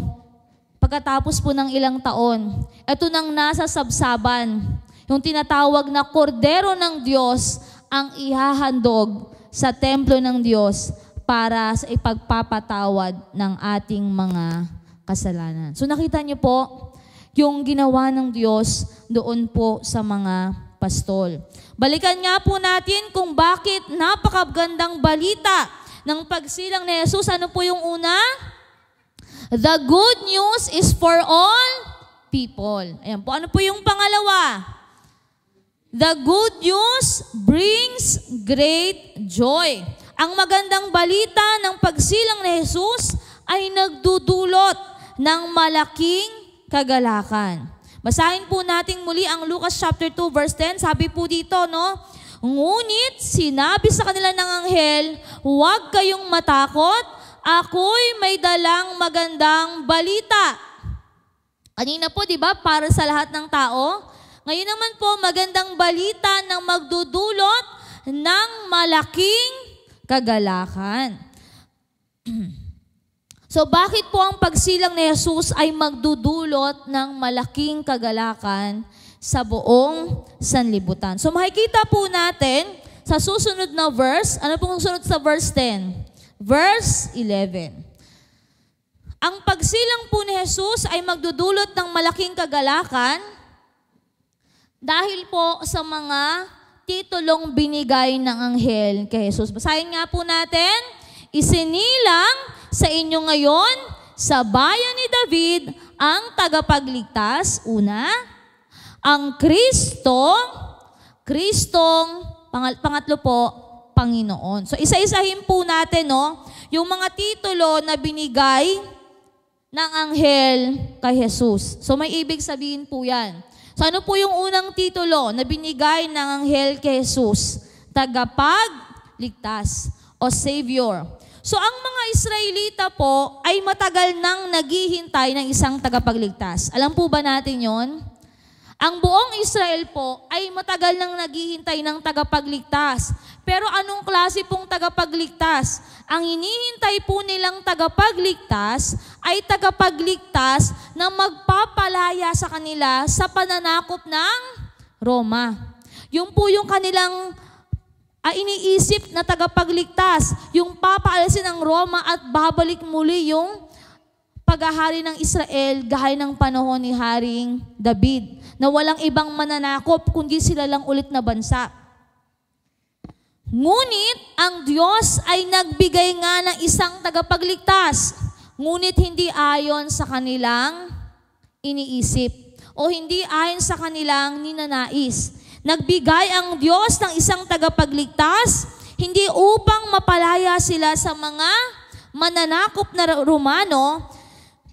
pagkatapos po ng ilang taon, ito nang nasa sabsaban, yung tinatawag na kordero ng Diyos ang ihahandog sa templo ng Diyos para sa ipagpapatawad ng ating mga kasalanan. So nakita niyo po yung ginawa ng Diyos doon po sa mga pastol. Balikan nga po natin kung bakit napakagandang balita ng pagsilang ni Jesus. Ano po yung una? The good news is for all people. Ayan po. Ano po yung pangalawa? The good news brings great joy. Ang magandang balita ng pagsilang ni Jesus ay nagdudulot ng malaking kagalakan. Basahin po natin muli ang Lucas chapter 2 verse 10. Sabi po dito, ngunit sinabi sa kanila ng anghel, huwag kayong matakot, ako'y may dalang magandang balita. Kanina po, di ba, para sa lahat ng tao. Ngayon naman po, magandang balita ng magdudulot ng malaking kagalakan. So bakit po ang pagsilang ni Jesus ay magdudulot ng malaking kagalakan sa buong sanlibutan? So makikita po natin sa susunod na verse, ano pong susunod sa verse 10? Verse 11. Ang pagsilang po ni Jesus ay magdudulot ng malaking kagalakan dahil po sa mga titulong binigay ng anghel kay Jesus. Basahin nga po natin, isinilang sa inyo ngayon, sa bayan ni David, ang tagapagligtas, una, ang Kristong, pangatlo po, Panginoon. So isa-isahin po natin, yung mga titulo na binigay ng anghel kay Jesus. So may ibig sabihin po yan. So ano po yung unang titulo na binigay ng anghel kay Jesus? Tagapagligtas o Savior. So ang mga Israelita po ay matagal nang naghihintay ng isang tagapagligtas. Alam po ba natin yon? Ang buong Israel po ay matagal nang naghihintay ng tagapagligtas. Pero anong klase pong tagapagligtas? Ang hinihintay po nilang tagapagligtas ay tagapagligtas na magpapalaya sa kanila sa pananakop ng Roma. Yung po yung kanilang iniisip na tagapagligtas, yung papaalisin ng Roma at babalik muli yung paghahari ng Israel gaya ng panahon ni Haring David, na walang ibang mananakop kundi sila lang ulit na bansa. Ngunit ang Diyos ay nagbigay nga ng isang tagapagligtas, ngunit hindi ayon sa kanilang iniisip o hindi ayon sa kanilang ninanais. Nagbigay ang Diyos ng isang tagapagligtas, hindi upang mapalaya sila sa mga mananakop na Romano,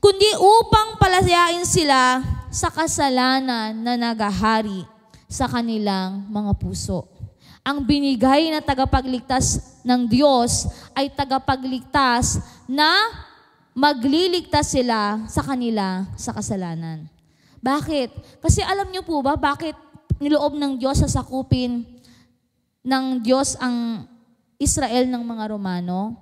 kundi upang palayain sila sa kasalanan na nagahari sa kanilang mga puso. Ang binigay na tagapagligtas ng Diyos ay tagapagligtas na magliligtas sila sa kanila sa kasalanan. Bakit? Kasi alam niyo po ba bakit niloob ng Diyos sa sakupin ng Diyos ang Israel ng mga Romano?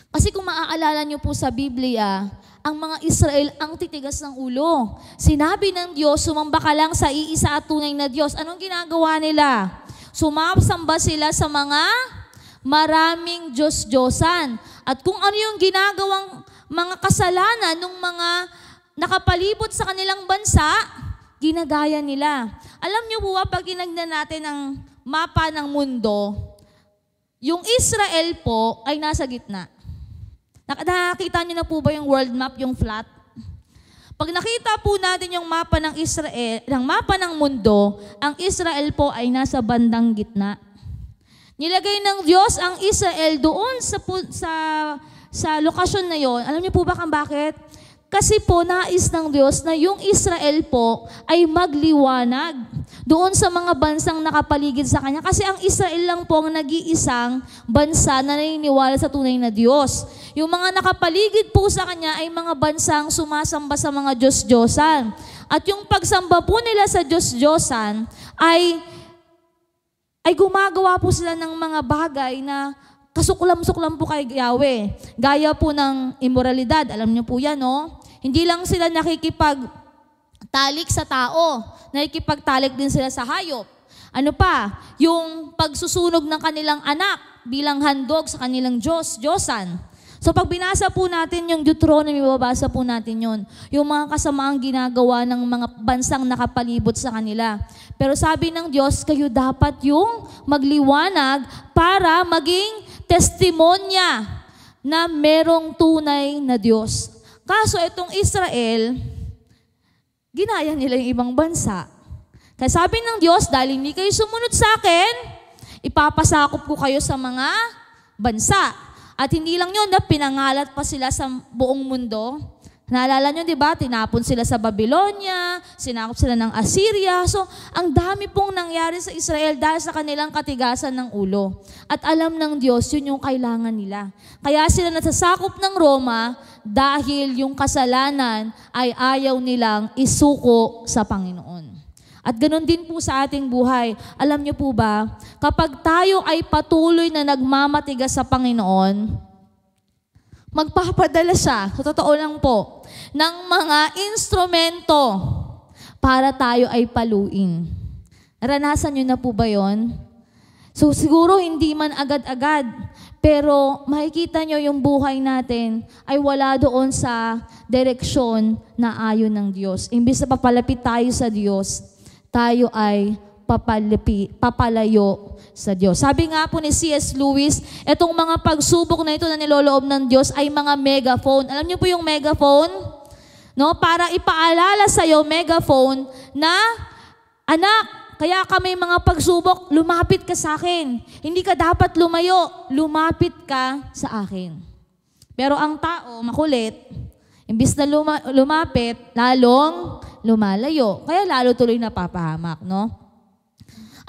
Kasi kung maaalala niyo po sa Biblia, ang mga Israel ang titigas ng ulo. Sinabi ng Diyos, sumamba ka lang sa iisa at tunay na Diyos. Anong ginagawa nila? Sumasamba sila sa mga maraming Diyos-Diyosan. At kung ano yung ginagawang mga kasalanan ng mga nakapalibot sa kanilang bansa, ginagaya nila. Alam niyo po ba, pag ginagnan natin ang mapa ng mundo, yung Israel po ay nasa gitna. Nakita niyo na po ba yung world map, yung flat? Pag nakita po natin yung mapa ng Israel, ng mapa ng mundo, ang Israel po ay nasa bandang gitna. Nilagay ng Diyos ang Israel doon sa lokasyon na yon. Alam niyo po ba kung bakit? Kasi po nais ng Diyos na yung Israel po ay magliwanag doon sa mga bansang nakapaligid sa Kanya. Kasi ang Israel lang po ang nag-iisang bansa na naniniwala sa tunay na Diyos. Yung mga nakapaligid po sa Kanya ay mga bansang sumasamba sa mga Diyos-Diyosan. At yung pagsamba po nila sa Diyos-Diyosan ay gumagawa po sila ng mga bagay na kasuklam-suklam po kay Yahweh. Gaya po ng immoralidad. Alam niyo po yan, no? Hindi lang sila nakikipagtalik sa tao. Nakikipagtalik din sila sa hayop. Ano pa? Yung pagsusunog ng kanilang anak bilang handog sa kanilang Diyos-Diyosan. So pag binasa po natin yung Deuteronomy, babasa po natin yun. Yung mga kasamaang ginagawa ng mga bansang nakapalibot sa kanila. Pero sabi ng Diyos, kayo dapat yung magliwanag para maging testimonya na merong tunay na Diyos. Kaso itong Israel, ginaya nila yung ibang bansa. Kaya sabi ng Diyos, dahil hindi kayo sumunod sa akin, ipapasakop ko kayo sa mga bansa. At hindi lang yun, pinangalat pa sila sa buong mundo. Naalala nyo, di ba? Tinapon sila sa Babylonia, sinakop sila ng Assyria. So, ang dami pong nangyari sa Israel dahil sa kanilang katigasan ng ulo. At alam ng Diyos, yun yung kailangan nila. Kaya sila nasasakop ng Roma dahil yung kasalanan ay ayaw nilang isuko sa Panginoon. At ganoon din po sa ating buhay. Alam niyo po ba, kapag tayo ay patuloy na nagmamatigas sa Panginoon, magpapadala siya, sa totoo lang po, ng mga instrumento para tayo ay paluin. Naranasan niyo na po ba yon? So siguro hindi man agad-agad, pero makikita niyo yung buhay natin ay wala doon sa direksyon na ayon ng Diyos. Imbis na papalapit tayo sa Diyos, tayo ay papalayo sa Diyos. Sabi nga po ni C.S. Lewis, itong mga pagsubok na ito na niloloob ng Diyos ay mga megaphone. Alam niyo po yung megaphone? No? Para ipaalala sa iyo, megaphone, na anak, kaya ka may mga pagsubok, lumapit ka sa akin. Hindi ka dapat lumayo, lumapit ka sa akin. Pero ang tao, makulit, imbis na lumapit, lalong lumalayo. Kaya lalo tuloy napapahamak, no?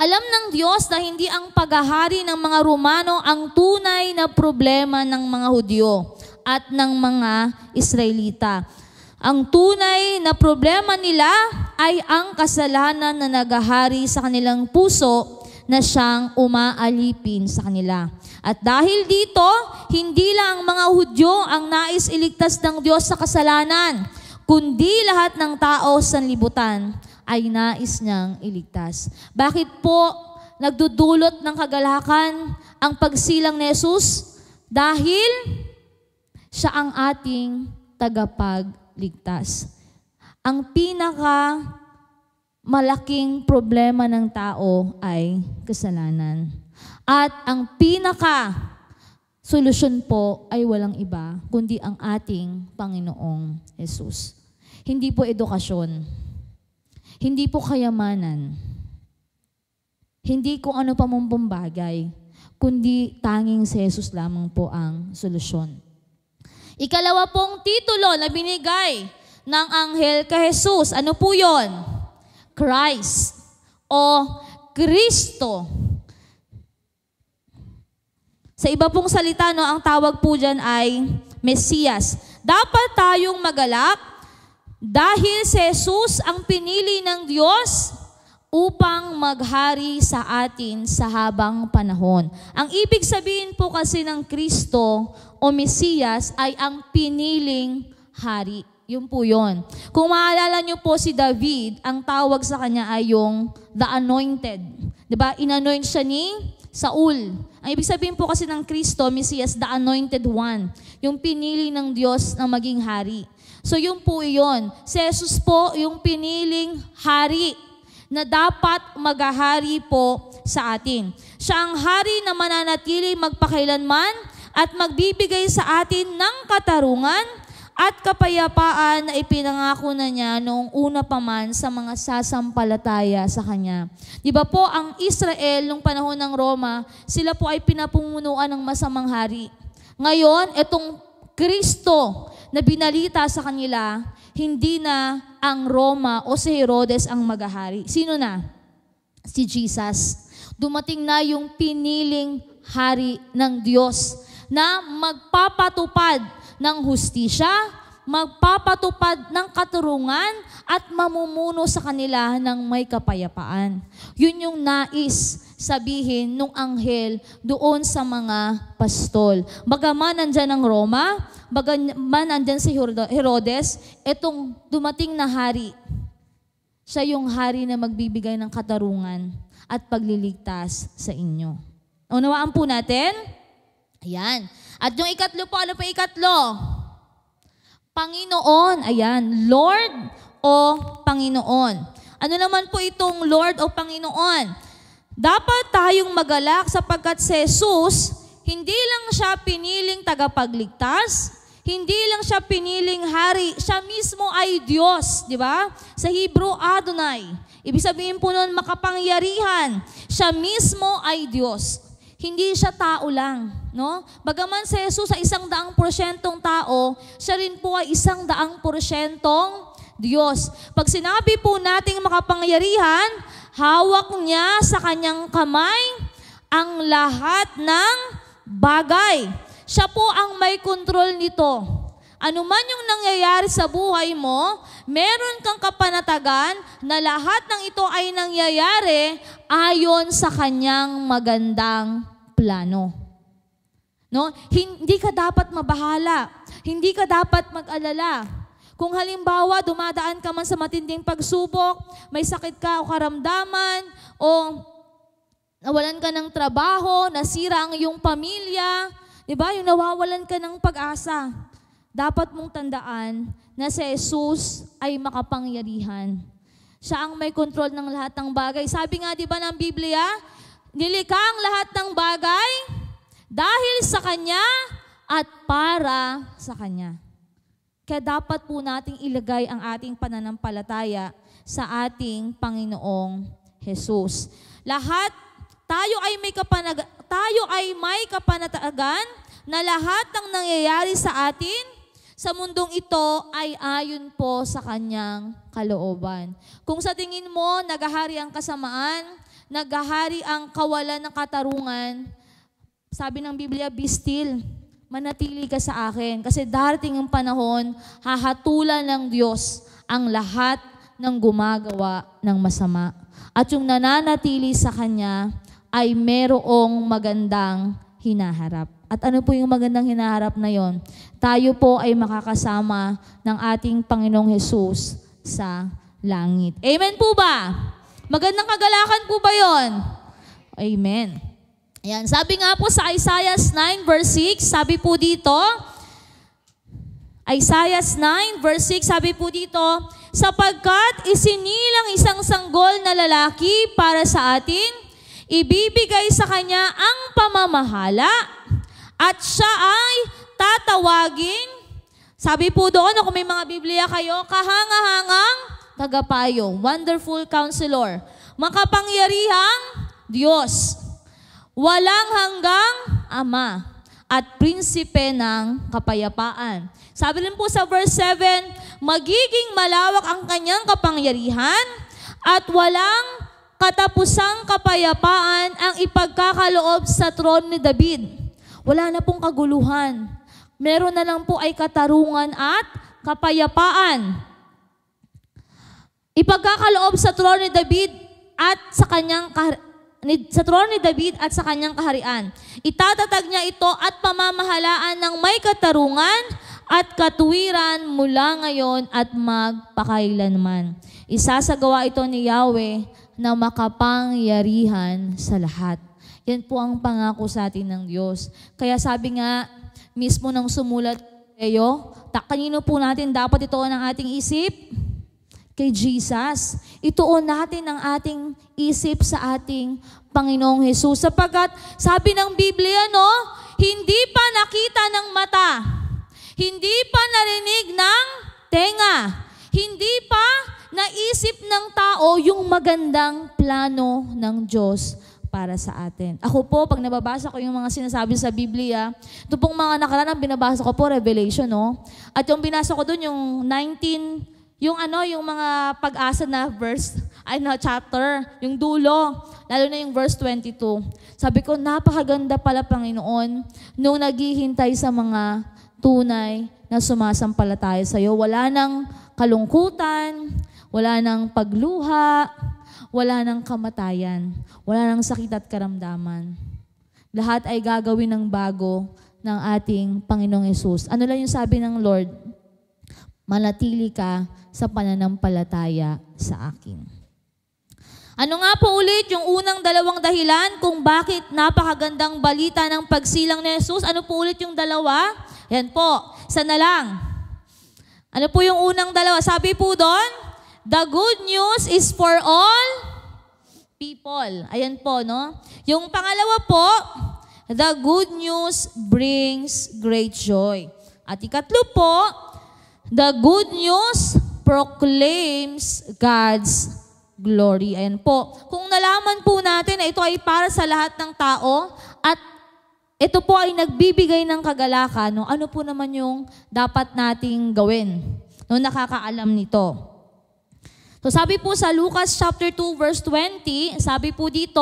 Alam ng Diyos na hindi ang paghahari ng mga Romano ang tunay na problema ng mga Hudyo at ng mga Israelita. Ang tunay na problema nila ay ang kasalanan na naghahari sa kanilang puso na siyang umaalipin sa kanila. At dahil dito, hindi lang ang mga Hudyo ang nais iligtas ng Diyos sa kasalanan, kundi lahat ng tao sa libutan ay nais niyang iligtas. Bakit po nagdudulot ng kagalakan ang pagsilang ni Jesus? Dahil siya ang ating tagapagligtas. Ang malaking problema ng tao ay kasalanan. At ang solusyon po ay walang iba, kundi ang ating Panginoong Jesus. Hindi po edukasyon. Hindi po kayamanan. Hindi kung ano pa mong bagay, kundi tanging si Jesus lamang po ang solusyon. Ikalawa pong titulo na binigay ng anghel kay Jesus, ano po yon? Christ o Kristo. Sa iba pong salita, no, ang tawag po dyan ay Mesiyas. Dapat tayong magalak dahil si Jesus ang pinili ng Diyos upang maghari sa atin sa habang panahon. Ang ibig sabihin po kasi ng Kristo o Mesiyas ay ang piniling hari. Yun po yun. Kung maalala nyo po si David, ang tawag sa kanya ay yung the anointed. Diba? Inanoint siya ni Saul. Ang ibig sabihin po kasi ng Kristo, Mesiyas, the anointed one. Yung pinili ng Diyos na maging hari. So yun po yun. Si Jesus po yung piniling hari na dapat maghahari po sa atin. Siya ang hari na mananatili magpakailanman at magbibigay sa atin ng katarungan at kapayapaan na ipinangako na niya noong una pa man sa mga sasampalataya sa Kanya. Di ba po, ang Israel nung panahon ng Roma, sila po ay pinapumunuan ng masamang hari. Ngayon, itong Kristo na binalita sa kanila, hindi na ang Roma o si Herodes ang maghahari. Sino na? Si Jesus. Dumating na yung piniling hari ng Diyos na magpapatupad ng hustisya, magpapatupad ng katurungan at mamumuno sa kanila ng may kapayapaan. Yun yung nais sabihin nung anghel doon sa mga pastol. Bagaman nandyan ang Roma, bagaman nandyan si Herodes, etong dumating na hari, siya yung hari na magbibigay ng katarungan at pagliligtas sa inyo. Unawaan po natin? Ayan. At yung ikatlo po, ano po yung ikatlo? Panginoon. Ayan. Lord o Panginoon. Ano naman po itong Lord o Panginoon? Dapat tayong magalak sapagkat si Jesus, hindi lang siya piniling tagapagligtas, hindi lang siya piniling hari, siya mismo ay Diyos, di ba? Sa Hebrew, Adonai. Ibig sabihin po nun, makapangyarihan. Siya mismo ay Diyos. Hindi siya tao lang, no? Bagaman si Jesus ay 100% tao, siya rin po ay 100% Diyos. Pag sinabi po nating makapangyarihan, hawak niya sa kanyang kamay ang lahat ng bagay. Siya po ang may kontrol nito. Ano man yung nangyayari sa buhay mo, meron kang kapanatagan na lahat ng ito ay nangyayari ayon sa kanyang magandang plano. No? Hindi ka dapat mabahala. Hindi ka dapat mag-alala. Kung halimbawa, dumadaan ka man sa matinding pagsubok, may sakit ka o karamdaman, o nawalan ka ng trabaho, nasira ang iyong pamilya, di ba? Yung nawawalan ka ng pag-asa. Dapat mong tandaan na si Jesus ay makapangyarihan. Siya ang may kontrol ng lahat ng bagay. Sabi nga, di ba ng Biblia, nilikha ang lahat ng bagay dahil sa Kanya at para sa Kanya. Kaya dapat po nating ilagay ang ating pananampalataya sa ating Panginoong Jesus. Tayo ay may kapanatagan na lahat ng nangyayari sa atin sa mundong ito ay ayon po sa Kanyang kalooban. Kung sa tingin mo, naghahari ang kasamaan, naghahari ang kawalan ng katarungan, sabi ng Biblia, be still, manatili ka sa akin. Kasi darating ang panahon, hahatulan ng Diyos ang lahat ng gumagawa ng masama. At yung nananatili sa Kanya ay merong magandang hinaharap. At ano po yung magandang hinaharap na yon? Tayo po ay makakasama ng ating Panginoong Jesus sa langit. Amen po ba? Magandang kagalakan po ba yon? Amen. Ayan, sabi nga po sa Isaiah 9 verse 6, sabi po dito, Isaiah 9 verse 6, sabi po dito, sapagkat isinilang isang sanggol na lalaki para sa atin, ibibigay sa Kanya ang pamamahala, at siya ay tatawagin, sabi po doon, kung may mga Biblia kayo, kahangahangang tagapayo, wonderful counselor, makapangyarihang Diyos, walang hanggang Ama, at prinsipe ng kapayapaan. Sabi rin po sa verse 7, magiging malawak ang kanyang kapangyarihan at walang katapusang kapayapaan ang ipagkakaloob sa tron ni David. Wala na pong kaguluhan. Meron na lang po ay katarungan at kapayapaan. Ipagkakaloob sa trono ni David at sa kanyang kaharian. Itatatag niya ito at pamamahalaan ng may katarungan at katuwiran mula ngayon at magpakailanman. Isasagawa ito ni Yahweh na makapangyarihan sa lahat. Yan po ang pangako sa atin ng Diyos. Kaya sabi nga, mismo nang sumulat kayo, kanino po natin dapat ituon ang ating isip? Kay Jesus. Ituon natin ang ating isip sa ating Panginoong Jesus. Sapagkat sabi ng Biblia, hindi pa nakita ng mata, hindi pa narinig ng tenga, hindi pa naisip ng tao yung magandang plano ng Diyos para sa atin. Ako po, pag nababasa ko yung mga sinasabi sa Biblia, ito pong mga nakaraan, binabasa ko po, Revelation, At yung binasa ko doon, yung 19, yung mga pag-asa na chapter, yung dulo, lalo na yung verse 22. Sabi ko, napakaganda pala, Panginoon, nung naghihintay sa mga tunay na sumasampalataya sa iyo. Wala nang kalungkutan, wala nang pagluha, wala nang kamatayan, wala nang sakit at karamdaman. Lahat ay gagawin ng bago ng ating Panginoong Hesus. Ano lang yung sabi ng Lord? Manatili ka sa pananampalataya sa akin. Ano nga po ulit yung unang dalawang dahilan kung bakit napakagandang balita ng pagsilang ni Jesus? Ano po ulit yung dalawa? Yan po, isa na lang. Ano po yung unang dalawa? Sabi po doon, the good news is for all people. Ayan po, Yung pangalawa po, the good news brings great joy. At ikatlo po, the good news proclaims God's glory. Ayan po. Kung nalaman po natin na ito ay para sa lahat ng tao at ito po ay nagbibigay ng kagalakan, ano po naman yung dapat nating gawin nung nakakaalam nito. So sabi po sa Lucas chapter 2 verse 20, sabi po dito,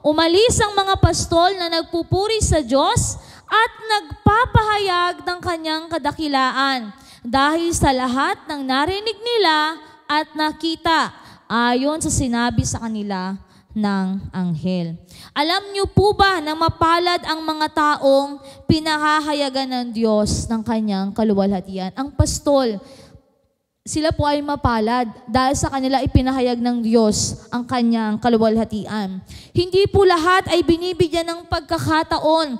umalis ang mga pastol na nagpupuri sa Diyos at nagpapahayag ng kanyang kadakilaan dahil sa lahat ng narinig nila at nakita ayon sa sinabi sa kanila ng anghel. Alam niyo po ba na mapalad ang mga taong pinahahayagan ng Diyos ng kanyang kaluwalhatian? Ang pastol, sila po ay mapalad dahil sa kanila ipinahayag ng Diyos ang kanyang kaluwalhatian. Hindi po lahat ay binibigyan ng pagkakataon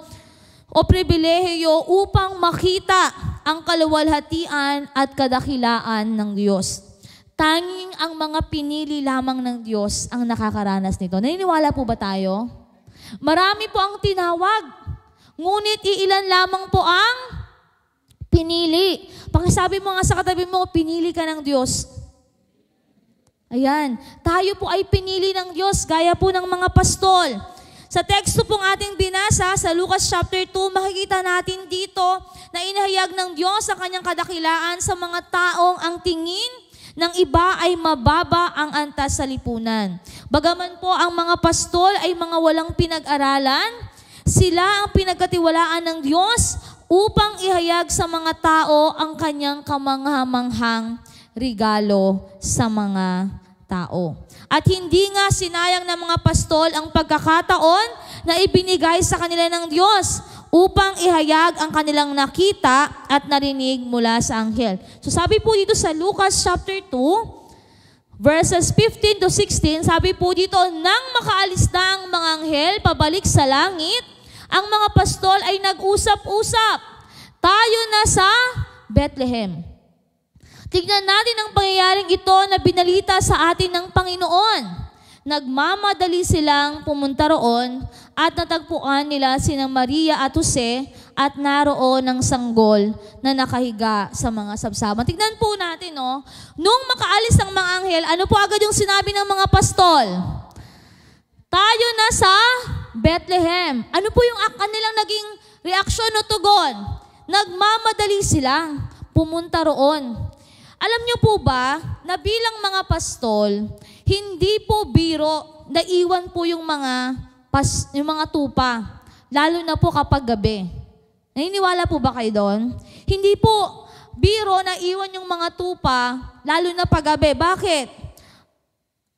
o pribilehiyo upang makita ang kaluwalhatian at kadakilaan ng Diyos. Tanging ang mga pinili lamang ng Diyos ang nakakaranas nito. Naniniwala po ba tayo? Marami po ang tinawag, ngunit iilan lamang po ang pinili. Pakisabi mo nga sa katabi mo, pinili ka ng Diyos. Ayan, tayo po ay pinili ng Diyos, gaya po ng mga pastol. Sa teksto pong ating binasa, sa Lucas chapter 2, makikita natin dito na inahayag ng Diyos sa kanyang kadakilaan sa mga taong ang tingin ng iba ay mababa ang antas sa lipunan. Bagaman po ang mga pastol ay mga walang pinag-aralan, sila ang pinagkatiwalaan ng Diyos upang ihayag sa mga tao ang kanyang kamangha-manghang regalo sa mga tao. At hindi nga sinayang ng mga pastol ang pagkakataon na ibinigay sa kanila ng Diyos upang ihayag ang kanilang nakita at narinig mula sa anghel. So sabi po dito sa Lucas chapter 2, verses 15 to 16, sabi po dito, nang makaalis na ang mga anghel pabalik sa langit, ang mga pastol ay nag-usap-usap. Tayo na sa Bethlehem. Tignan natin ang pangyayaring ito na binalita sa atin ng Panginoon. Nagmamadali silang pumunta roon at natagpuan nila sina Maria at Jose at naroon ang sanggol na nakahiga sa mga sabsaban. Tignan po natin, nung makaalis ang mga anghel, ano po agad yung sinabi ng mga pastol? Tayo na sa Bethlehem. Ano po yung kanilang naging reaksyon o tugon? Nagmamadali silang pumunta roon. Alam niyo po ba na bilang mga pastol, hindi po biro, naiwan po yung mga tupa. lalo na po kapag gabi. Naniniwala po ba kayo doon? Hindi po biro na iwan yung mga tupa, lalo na pag gabi. Bakit?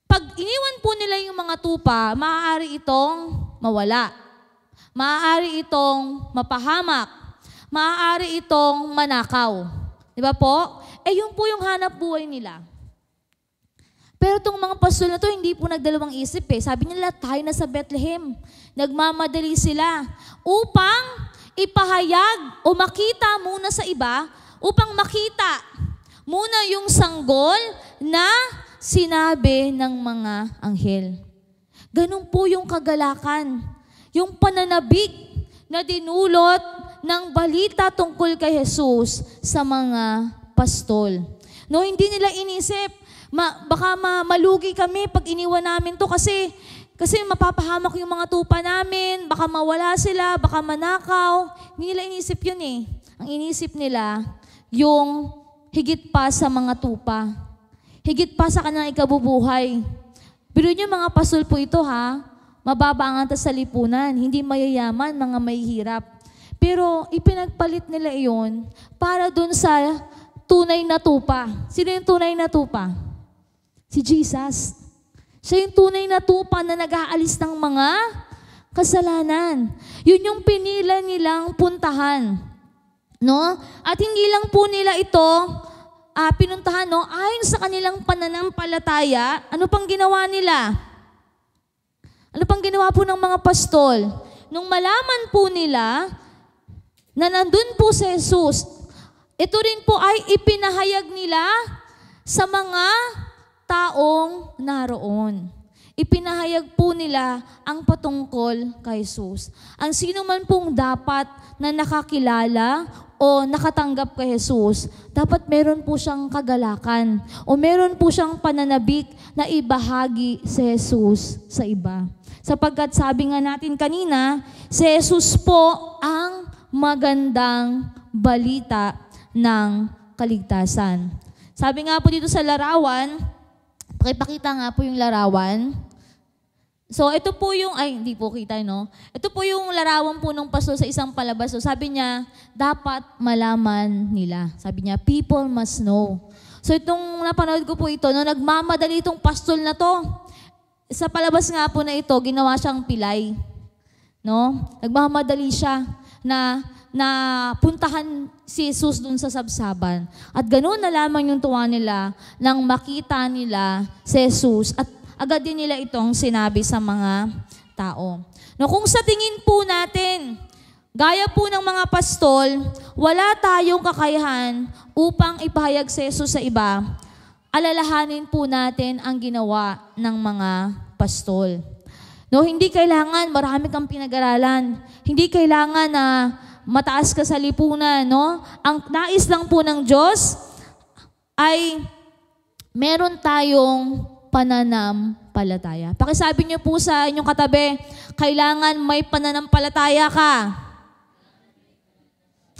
Pag iniwan po nila yung mga tupa, maaari itong mawala. Maaari itong mapahamak. Maaari itong manakaw. Di ba po? Yun po yung hanap buhay nila. Pero itong mga pastol na to, hindi po nagdalawang isip eh. Sabi nila, tayo na sa Bethlehem. Nagmamadali sila upang ipahayag o makita muna sa iba, upang makita muna yung sanggol na sinabi ng mga anghel. Ganun po yung kagalakan, yung pananabik na dinulot ng balita tungkol kay Jesus sa mga pastol. No, hindi nila inisip, baka malugi kami pag iniwan namin to kasi mapapahamak yung mga tupa namin, baka mawala sila, baka manakaw. Hindi nila inisip yun eh. Ang inisip nila, yung higit pa sa mga tupa. Higit pa sa kanilang ikabubuhay. Pero yung mga pastol po ito ha, mababa ang antas sa lipunan, hindi mayayaman, mga mahihirap. Pero ipinagpalit nila iyon para dun sa tunay na tupa. Sino yung tunay na tupa? Si Jesus. Siya yung tunay na tupa na nag-aalis ng mga kasalanan. Yun yung pinila nilang puntahan. No? At hindi lang po nila ito pinuntahan, no? Ayon sa kanilang pananampalataya, ano pang ginawa nila? Ano pang ginawa po ng mga pastol? Nung malaman po nila na nandun po si Jesus, ito rin po ay ipinahayag nila sa mga taong naroon. Ipinahayag po nila ang patungkol kay Jesus. Ang sino man pong dapat na nakakilala o nakatanggap kay Jesus, dapat meron po siyang kagalakan o meron po siyang pananabik na ibahagi si Jesus sa iba. Sapagkat sabi nga natin kanina, si Jesus po ang magandang balita ng kaligtasan. Sabi nga po dito sa larawan, pakipakita nga po yung larawan. So, ito po yung, hindi po kita, no? Ito po yung larawan po ng pastor sa isang palabas. So, sabi niya, dapat malaman nila. Sabi niya, people must know. So, itong napanood ko po ito, no, nagmamadali itong pastol na to. Sa palabas nga po na ito, ginawa siyang pilay. No? Nagmamadali siya na puntahan si Jesus dun sa sabsaban. At ganoon na lamang yung tuwa nila nang makita nila si Jesus at agad din nila itong sinabi sa mga tao. No, kung sa tingin po natin, gaya po ng mga pastol, wala tayong kakayahan upang ipahayag si Jesus sa iba, alalahanin po natin ang ginawa ng mga pastol. No, hindi kailangan marami kang pinag-aralan. Hindi kailangan na mataas ka sa lipunan, no? Ang nais lang po ng Diyos ay meron tayong pananampalataya. Pakisabi niyo po sa inyong katabi, kailangan may pananampalataya ka.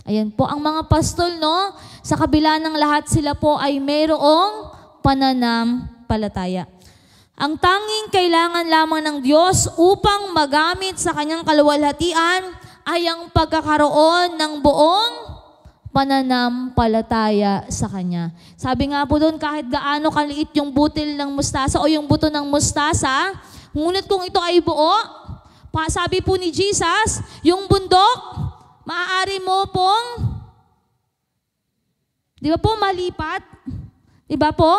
Ayan po, ang mga pastol, no? Sa kabila ng lahat, sila po ay mayroong pananampalataya. Ang tanging kailangan lamang ng Diyos upang magamit sa kanyang kaluwalhatian ay ang pagkakaroon ng buong pananampalataya sa Kanya. Sabi nga po doon, kahit gaano kaliit yung butil ng mustasa o yung buto ng mustasa, ngunit kung ito ay buo, sabi po ni Jesus, yung bundok, maaari mo pong, di ba po, malipat? Di ba po?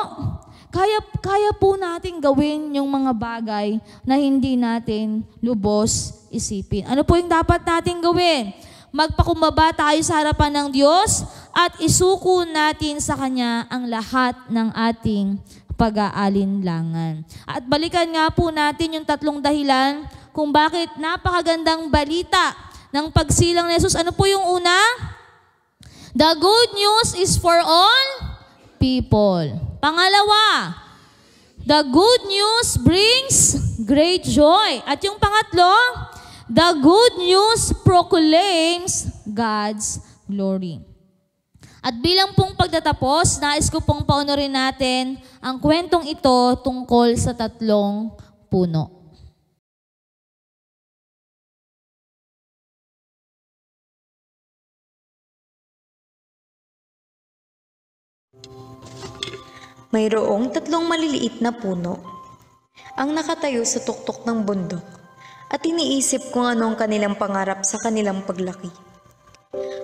Kaya po natin gawin yung mga bagay na hindi natin lubos isipin. Ano po yung dapat natin gawin? Magpakumbaba tayo sa harapan ng Diyos at isuko natin sa Kanya ang lahat ng ating pag-aalinlangan. At balikan nga po natin yung tatlong dahilan kung bakit napakagandang balita ng pagsilang ni Jesus. Ano po yung una? The good news is for all people. Pangalawa, the good news brings great joy. At yung pangatlo, the good news proclaims God's glory. At bilang pong pagtatapos, nais ko pong paunurin natin ang kwentong ito tungkol sa tatlong puno. Mayroong 3 maliliit na puno ang nakatayo sa tuktok ng bundok at iniisip kung ano ang kanilang pangarap sa kanilang paglaki.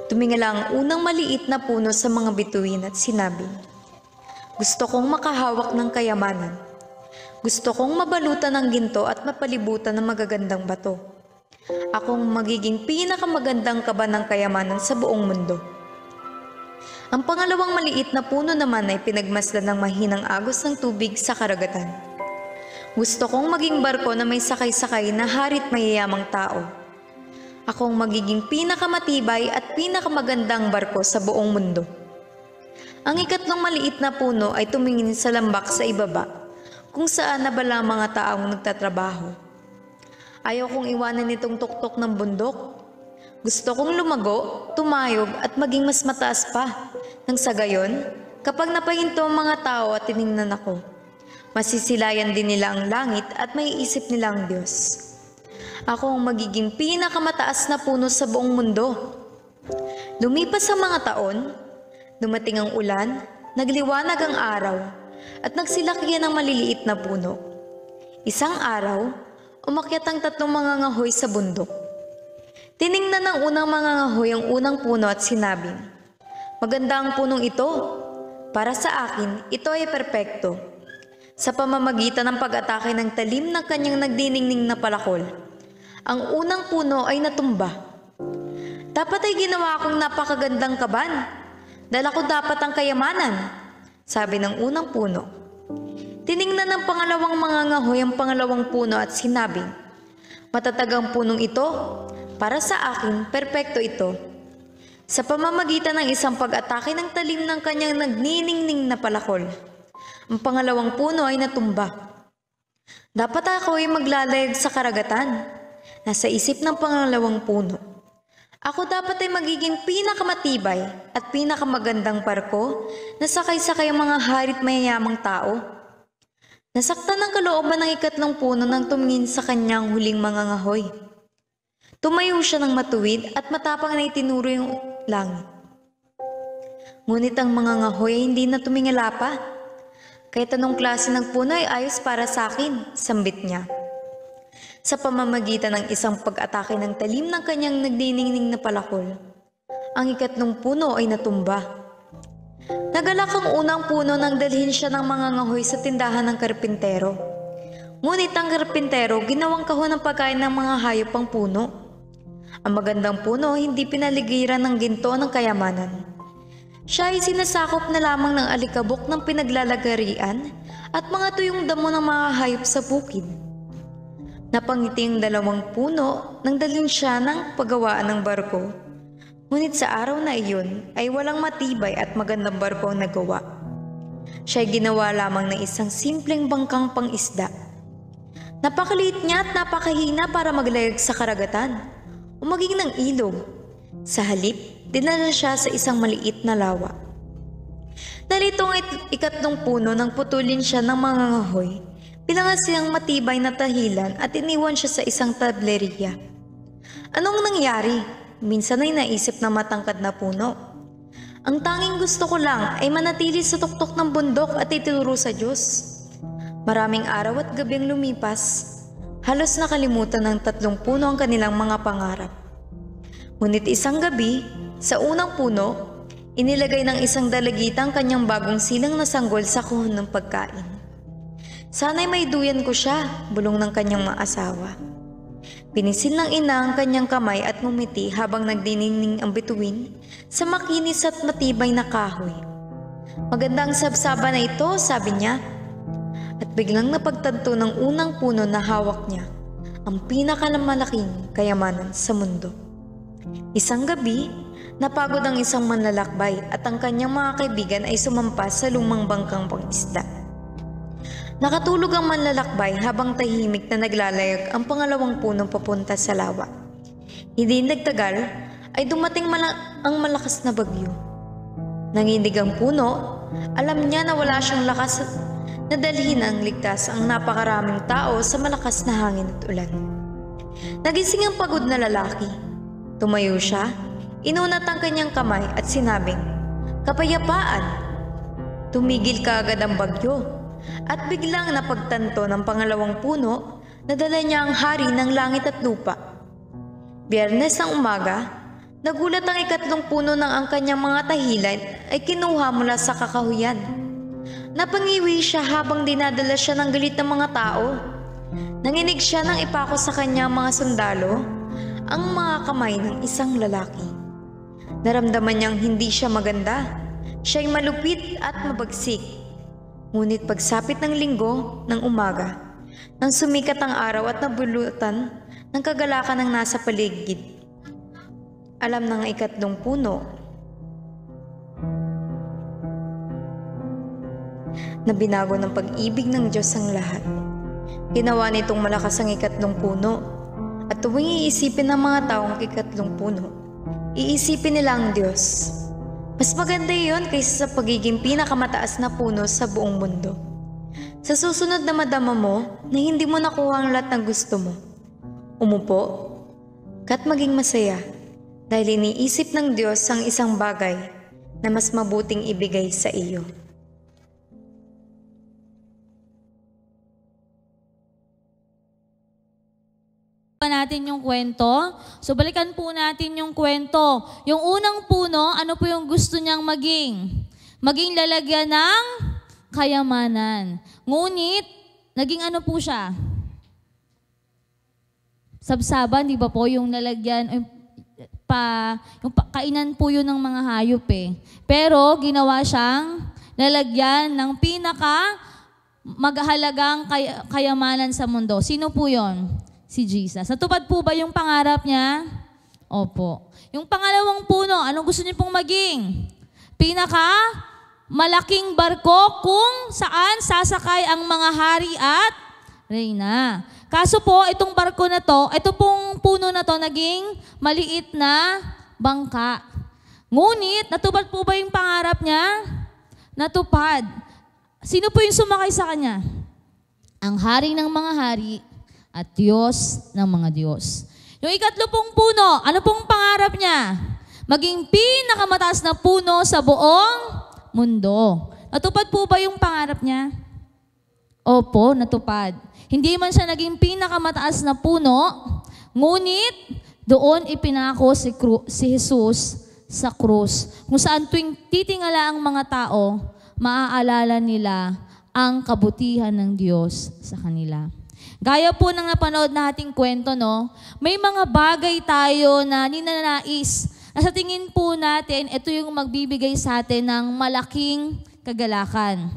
Tumingala ang unang maliit na puno sa mga bituin at sinabi, "Gusto kong makahawak ng kayamanan. Gusto kong mabalutan ng ginto at mapalibutan ng magagandang bato. Akong magiging pinakamagandang kaba ng kayamanan sa buong mundo." Ang pangalawang maliit na puno naman ay pinagmasdan ng mahinang agos ng tubig sa karagatan. "Gusto kong maging barko na may sakay-sakay na harit mayayamang tao. Akong magiging pinakamatibay at pinakamagandang barko sa buong mundo." Ang ikatlong maliit na puno ay tumingin sa lambak sa ibaba, kung saan nabala ang mga taong nagtatrabaho. "Ayaw kong iwanan itong tuktok ng bundok. Gusto kong lumago, tumayog at maging mas mataas pa. Nang sa gayon, kapag napahinto ang mga tao at tiningnan ako, masisilayan din nila ang langit at maiisip nila ang Diyos. Ako ang magiging pinakamataas na puno sa buong mundo." Lumipas ang mga taon, dumating ang ulan, nagliwanag ang araw, at nagsilakyan ang maliliit na puno. Isang araw, umakyat ang 3 mangangahoy sa bundok. Tiningnan ng unang mangangahoy ang unang puno at sinabi, "Maganda ang punong ito. Para sa akin, ito ay perpekto." Sa pamamagitan ng pag-atake ng talim ng kanyang nagdiningning na palakol, ang unang puno ay natumba. "Dapat ay ginawa akong napakagandang kaban. Dala ko dapat ang kayamanan," sabi ng unang puno. Tiningnan ng pangalawang mangangahoy ang pangalawang puno at sinabi, "Matatag ang punong ito. Para sa akin, perpekto ito." Sa pamamagitan ng isang pag-atake ng talim ng kanyang nagniningning na palakol, ang pangalawang puno ay natumba. "Dapat ako ay maglalayag sa karagatan," nasa isip ng pangalawang puno. "Ako dapat ay magiging pinakamatibay at pinakamagandang barko na sakay-sakay ang mga harit mayayamang tao." Nasaktan ng kalooban ng ikatlong puno nang tumingin sa kanyang huling mangangahoy. Tumayo siya ng matuwid at matapang na itinuro yung langit. Ngunit ang mangangahoy ay hindi na tumingala pa. "Kahit anong klase ng puno ay ayos para sa akin," sambit niya. Sa pamamagitan ng isang pag-atake ng talim ng kanyang nagdiningning na palakol, ang ikatlong puno ay natumba. Nagalak ang unang puno nang dalhin siya ng mangangahoy sa tindahan ng karpintero. Ngunit ang karpintero ginawang kahon ng pagkain ng mga hayop ang puno. Ang magandang puno hindi pinaligiran ng ginto ng kayamanan. Siya ay sinasakop na lamang ng alikabok ng pinaglalagarian at mga tuyong damo ng mga hayop sa bukid. Napangiti ang 2 puno nang dalhin siya ng paggawaan ng barko. Ngunit sa araw na iyon ay walang matibay at magandang barko ang nagawa. Siya ay ginawa lamang ng isang simpleng bangkang pang-isda. Napakaliit niya at napakahina para maglayag sa karagatan o maging ng ilog. Sa halip, dinala siya sa isang maliit na lawa. Nalito ang ikatlong puno nang putulin siya ng mga ngahoy. Pinangas siyang matibay na tahilan at iniwan siya sa isang tableriya. Anong nangyari? Minsan ay naisip ng matangkad na puno. Ang tanging gusto ko lang ay manatili sa tuktok ng bundok at itinuro sa Diyos. Maraming araw at gabi ang lumipas. Halos nakalimutan ng 3 puno ang kanilang mga pangarap. Ngunit isang gabi, sa unang puno, inilagay ng isang dalagita ang kanyang bagong silang na sanggol sa kuhon ng pagkain. "Sana'y may duyan ko siya," bulong ng kanyang mga asawa. Pinisil ng ina ang kanyang kamay at ngumiti habang nagdiningning ang bituin sa makinis at matibay na kahoy. "Magandang sabsaba na ito," sabi niya. At biglang napagtanto ng unang puno na hawak niya ang pinakamalaking kayamanan sa mundo. Isang gabi, napagod ang isang manlalakbay at ang kanyang mga kaibigan ay sumampas sa lumang bangkang pang-isda. Nakatulog ang manlalakbay habang tahimik na naglalayag ang pangalawang puno papunta sa lawa. Hindi nagtagal ay dumating ang malakas na bagyo. Nanginig ang puno, alam niya na wala siyang lakas na dalhin ang ligtas ang napakaraming tao sa malakas na hangin at ulan. Nagising ang pagod na lalaki. Tumayo siya, inunat ang kanyang kamay at sinabing, "Kapayapaan!" Tumigil kaagad ang bagyo at biglang napagtanto ng pangalawang puno na dala niya ang hari ng langit at lupa. Biyernes ng umaga, nagulat ang ikatlong puno ng ang kanyang mga tahilan ay kinuha mula sa kakahuyan. Napangiwi siya habang dinadala siya ng galit ng mga tao. Nanginig siya nang ipako sa kanya mga sundalo ang mga kamay ng isang lalaki. Naramdaman niyang hindi siya maganda. Siya'y malupit at mabagsik. Ngunit pagsapit ng linggo ng umaga, nang sumikat ang araw at nabulutan ng kagalakan ng nasa paligid, alam ng ikatlong puno na binago ng pag-ibig ng Diyos ang lahat. Ginawa nitong malakas ang ikatlong puno, at tuwing iisipin ng mga taong ikatlong puno, iisipin nila ang Diyos. Mas maganda iyon kaysa sa pagiging pinakamataas na puno sa buong mundo. Sa susunod na madama mo na hindi mo nakuha ang lahat ng gusto mo, umupo ka't maging masaya dahil iniisip ng Diyos ang isang bagay na mas mabuting ibigay sa iyo. Natin yung kwento. So balikan po natin yung kwento. Yung unang puno, ano po yung gusto niyang maging? Maging lalagyan ng kayamanan. Ngunit, naging ano po siya? Sabsaban, di ba po? Yung nalagyan, kainan po yun ng mga hayop eh. Pero ginawa siyang lalagyan ng pinaka maghahalagang kayamanan sa mundo. Sino po yon? Si Jesus. Natupad po ba yung pangarap niya? Opo. Yung pangalawang puno, anong gusto niyo pong maging? Pinaka malaking barko kung saan sasakay ang mga hari at reyna. Kaso po, itong barko na to, ito pong puno na to, naging maliit na bangka. Ngunit, natupad po ba yung pangarap niya? Natupad. Sino po yung sumakay sa kanya? Ang hari ng mga hari at Diyos ng mga Diyos. Yung ikatlo pong puno, ano pong pangarap niya? Maging pinakamataas na puno sa buong mundo. Natupad po ba yung pangarap niya? Opo, natupad. Hindi man siya naging pinakamataas na puno, ngunit doon ipinako si Jesus sa krus, kung saan tuwing titingala ang mga tao, maaalala nila ang kabutihan ng Diyos sa kanila. Gaya po ng napanood nating kwento, no? May mga bagay tayo na ninanais na sa tingin po natin, ito yung magbibigay sa atin ng malaking kagalakan.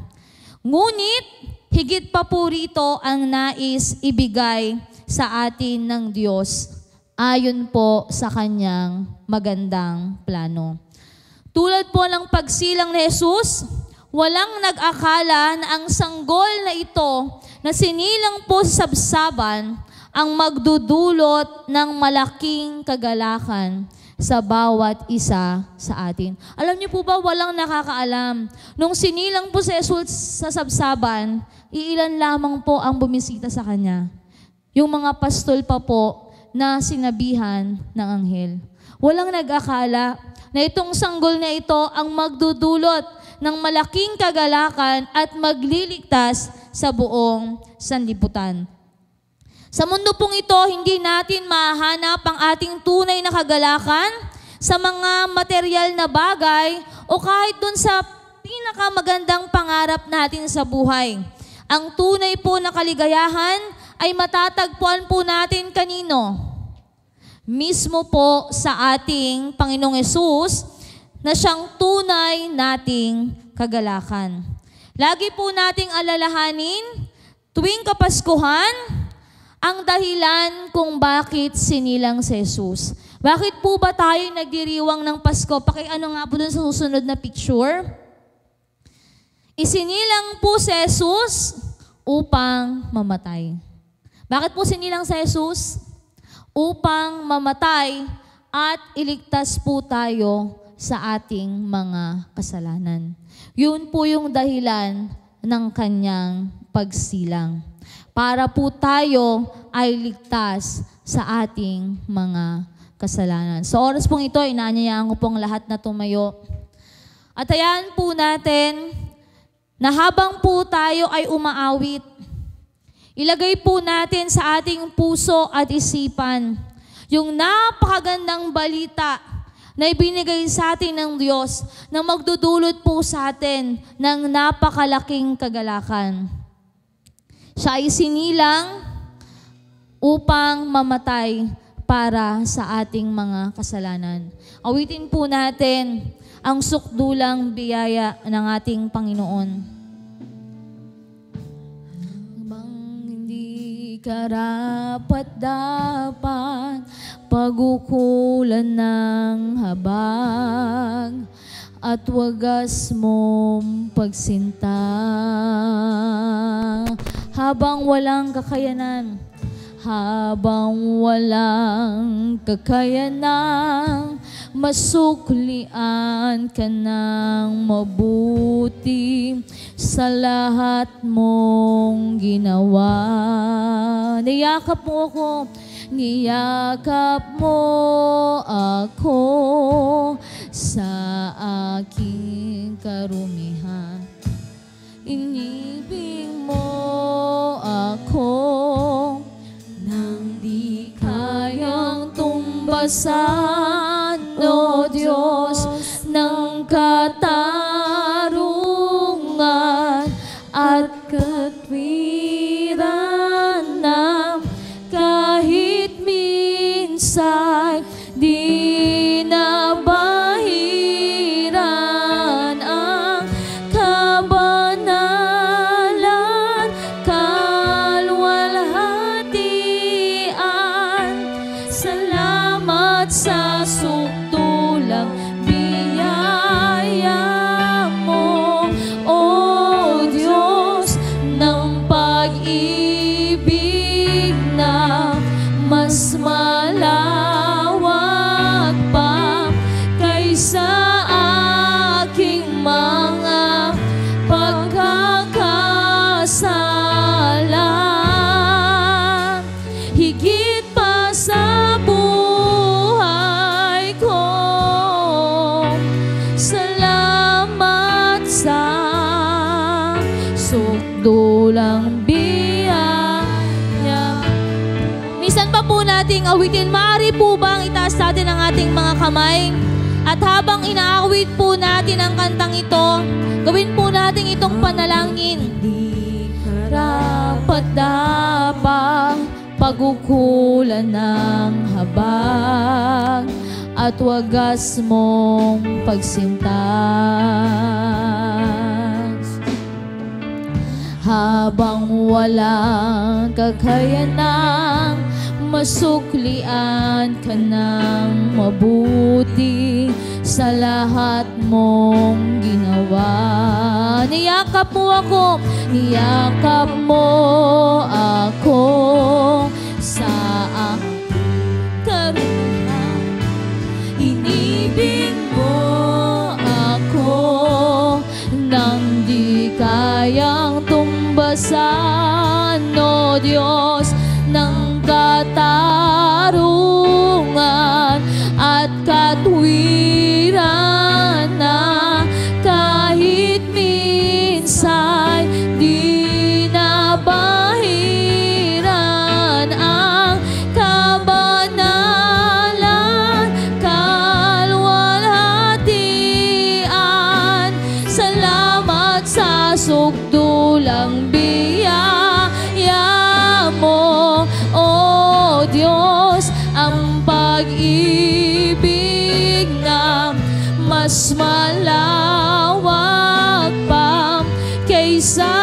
Ngunit, higit pa po rito ang nais ibigay sa atin ng Diyos ayon po sa kanyang magandang plano. Tulad po ng pagsilang ni Jesus, walang nag-akala na ang sanggol na ito na sinilang po sa sabsaban ang magdudulot ng malaking kagalakan sa bawat isa sa atin. Alam niyo po ba, walang nakakaalam. Nung sinilang po si Jesus sa sabsaban, iilan lamang po ang bumisita sa kanya. Yung mga pastol pa po na sinabihan ng anghel. Walang nag-akala na itong sanggol na ito ang magdudulot ng malaking kagalakan at magliligtas sa buong sanlibutan. Sa mundo pong ito, hindi natin mahanap ang ating tunay na kagalakan sa mga material na bagay o kahit dun sa pinakamagandang pangarap natin sa buhay. Ang tunay po na kaligayahan ay matatagpuan po natin kanino? Mismo po sa ating Panginoong Hesus na siyang tunay nating kagalakan. Lagi po nating alalahanin tuwing Kapaskuhan ang dahilan kung bakit sinilang si Jesus. Bakit po ba tayo nagdiriwang ng Pasko? Pakiano nga po dun sa susunod na picture. Isinilang po si Jesus upang mamatay. Bakit po sinilang si Jesus? Upang mamatay at iligtas po tayo sa ating mga kasalanan. Yun po yung dahilan ng kanyang pagsilang. Para po tayo ay ligtas sa ating mga kasalanan. Sa oras pong ito, inaanyayaan ko pong lahat na tumayo. At hayaan po natin na habang po tayo ay umaawit, ilagay po natin sa ating puso at isipan yung napakagandang balita na ibinigay sa atin ng Diyos na magdudulot po sa atin ng napakalaking kagalakan. Siya ay sinilang upang mamatay para sa ating mga kasalanan. Awitin po natin ang sukdulang biyaya ng ating Panginoon. Bang hindi karapat-dapat pagukulan ng habag at wagas mong pagsinta. Habang walang kakayanan, masuklian ka ng mabuti sa lahat mong ginawa. Niyakap mo ako sa aking karumihan. Inibig mo ako nang di kayang tumbasan, O Diyos, ng katarungan at katwiran na kahit minsan di nabahiran ang kabanalan, kalwalhatian. Salamat sa sukdulang biyaya mo, O Diyos, ng pag-ibig na mas malawak pa kaysa aking mga pagkakasala. Higit pa sa buhay ko, salamat sa sukdulang biyaya. Minsan pa po nating awitin, maaari po bang itaas natin ang ating mga kamay? At habang inaawit po natin ang kantang ito, gawin po natin itong panalangin. Di karapat-dapat pagukulan ng habag at wagas mong pagsintas. Habang walang kakayanang masuklian ka ng mabuti sa lahat mong ginawa. Niyakap mo ako sa aking karumihan. Inibig mo ako nang di kayang tumbasan, O Diyos, ng katarungan at katwiran na kahit minsan di nabahiran ang kabanalan, kalwalhatian. Salamat sa sukdulang biyaya mo, O Diyos, ang pag-ibig na mas malawak pa kaysa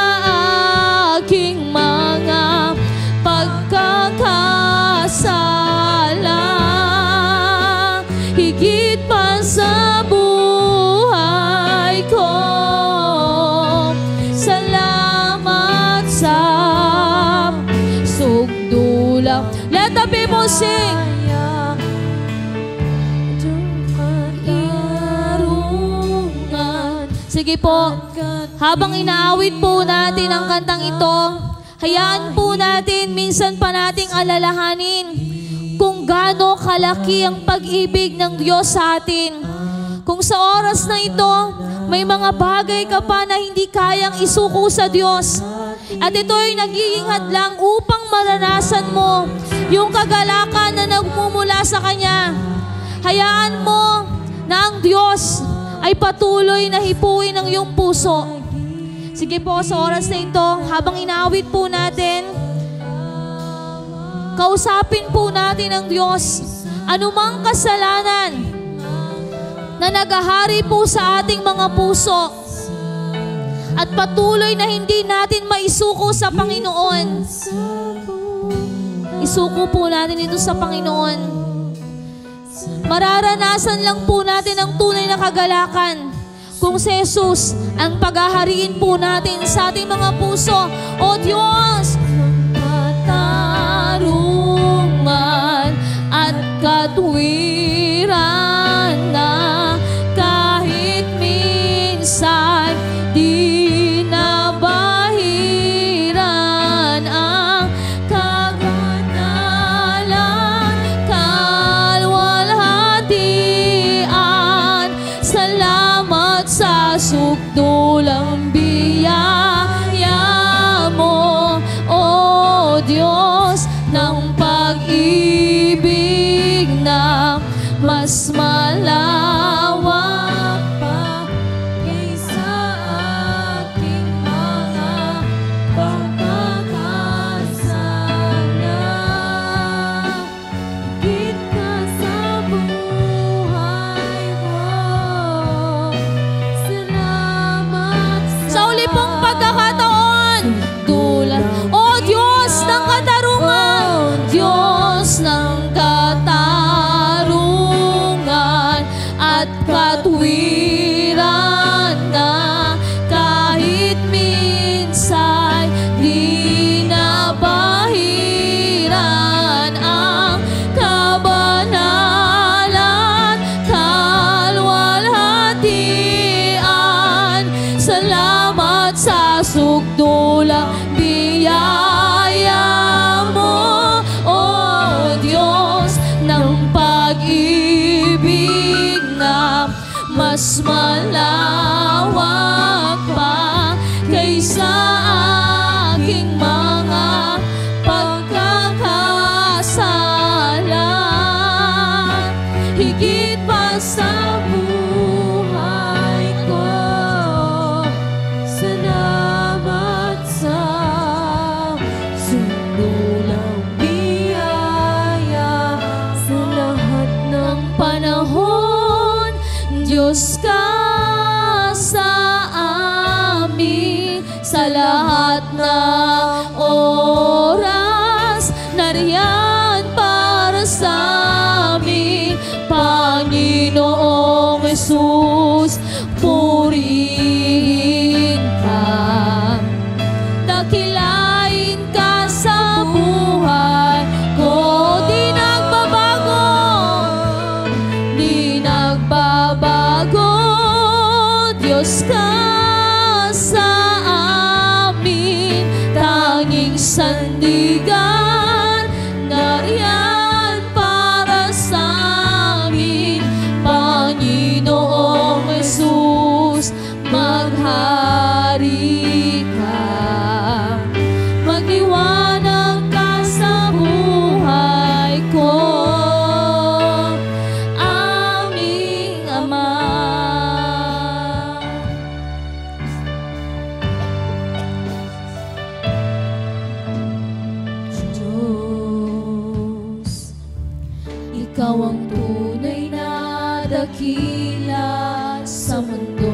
aking mga pagkakasala. Higit pa sa buhay ko, salamat sa sukdulang. Let the people sing. Sige po, habang inaawit po natin ang kantang ito, hayaan po natin minsan pa nating alalahanin kung gaano kalaki ang pag-ibig ng Diyos sa atin. Kung sa oras na ito, May mga bagay ka pa na hindi kayang isuko sa Diyos. At ito ay nagiging hadlang upang maranasan mo yung kagalakan na nagmumula sa Kanya. Hayaan mo na ang Diyos ay patuloy na hipuin ang iyong puso. Sige po, sa oras na ito, habang inaawit po natin, kausapin po natin ang Diyos. Anumang kasalanan na naghahari po sa ating mga puso at patuloy na hindi natin maisuko sa Panginoon. Isuko po natin ito sa Panginoon. Mararanasan lang po natin ang tunay na kagalakan kung si Jesus ang paghahariin po natin sa ating mga puso. O Diyos, katarungan at katwiran na kahit minsan di nabahiran ang kaganalan, kalwalhatian. Salamat sa sukdulang biyaya mo, O Diyos ng pag-ibig na mas malawak pa kaysa aking mga pagkakasala. Higit ka sa buhay ko. Salamat sa uli pong pagkakataon. Dula, O Diyos ng katarungan, Diyos ng katarungan at katwiran na kahit minsan di nabahiran ang kabanalan, kalwalhatian. Salamat sa sukdulang biyaya mo, O Diyos ng pag-ibig na mas malawak pa kaysa aking mga pagkakasala. Higit pa sa buhay ko. Salamat sa sundulang biyaya sa lahat ng panahon. Diyos ka sa amin sa lahat ng oras. Nariyan para sa amin, Panginoong Jesus. Purihin ka, dakilain ka sa buhay ko. Di nagbabago, di nagbabago. Diyos ka sa amin, tanging sandigan. Nariyan para sa amin, Panginoong Jesus. Maghari ka, magliwanag ka sa buhay ko, aming Ama. Diyos, Ikaw ang tunay na dakila sa mundo.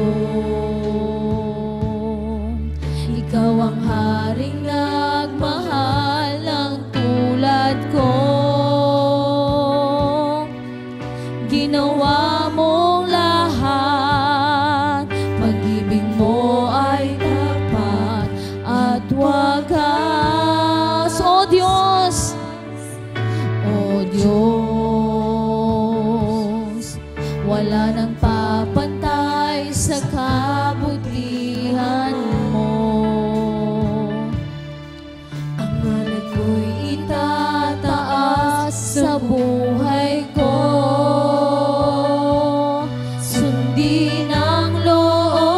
Ikaw ang haring nagmahal ng tulad ko. Ginawa mong lahat, pag-ibig mo ay tapat at wagas. O Diyos, O Diyos, wala nang papantay sa kabutihan mo. Ang ngalan mo'y itataas sa buhay ko. Sundin ang loob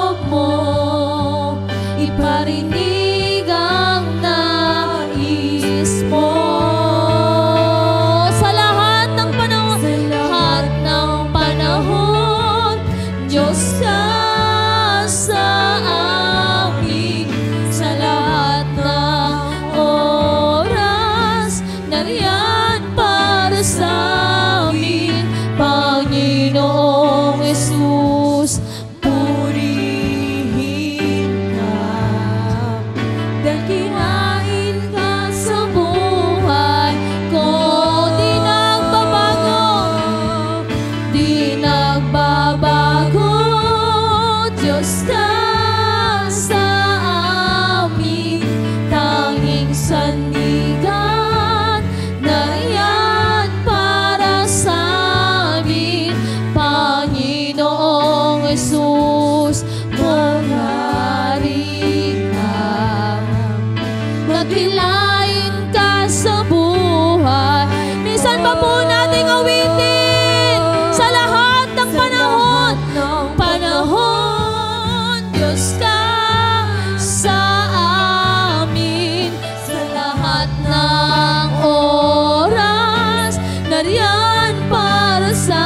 nariyan para sa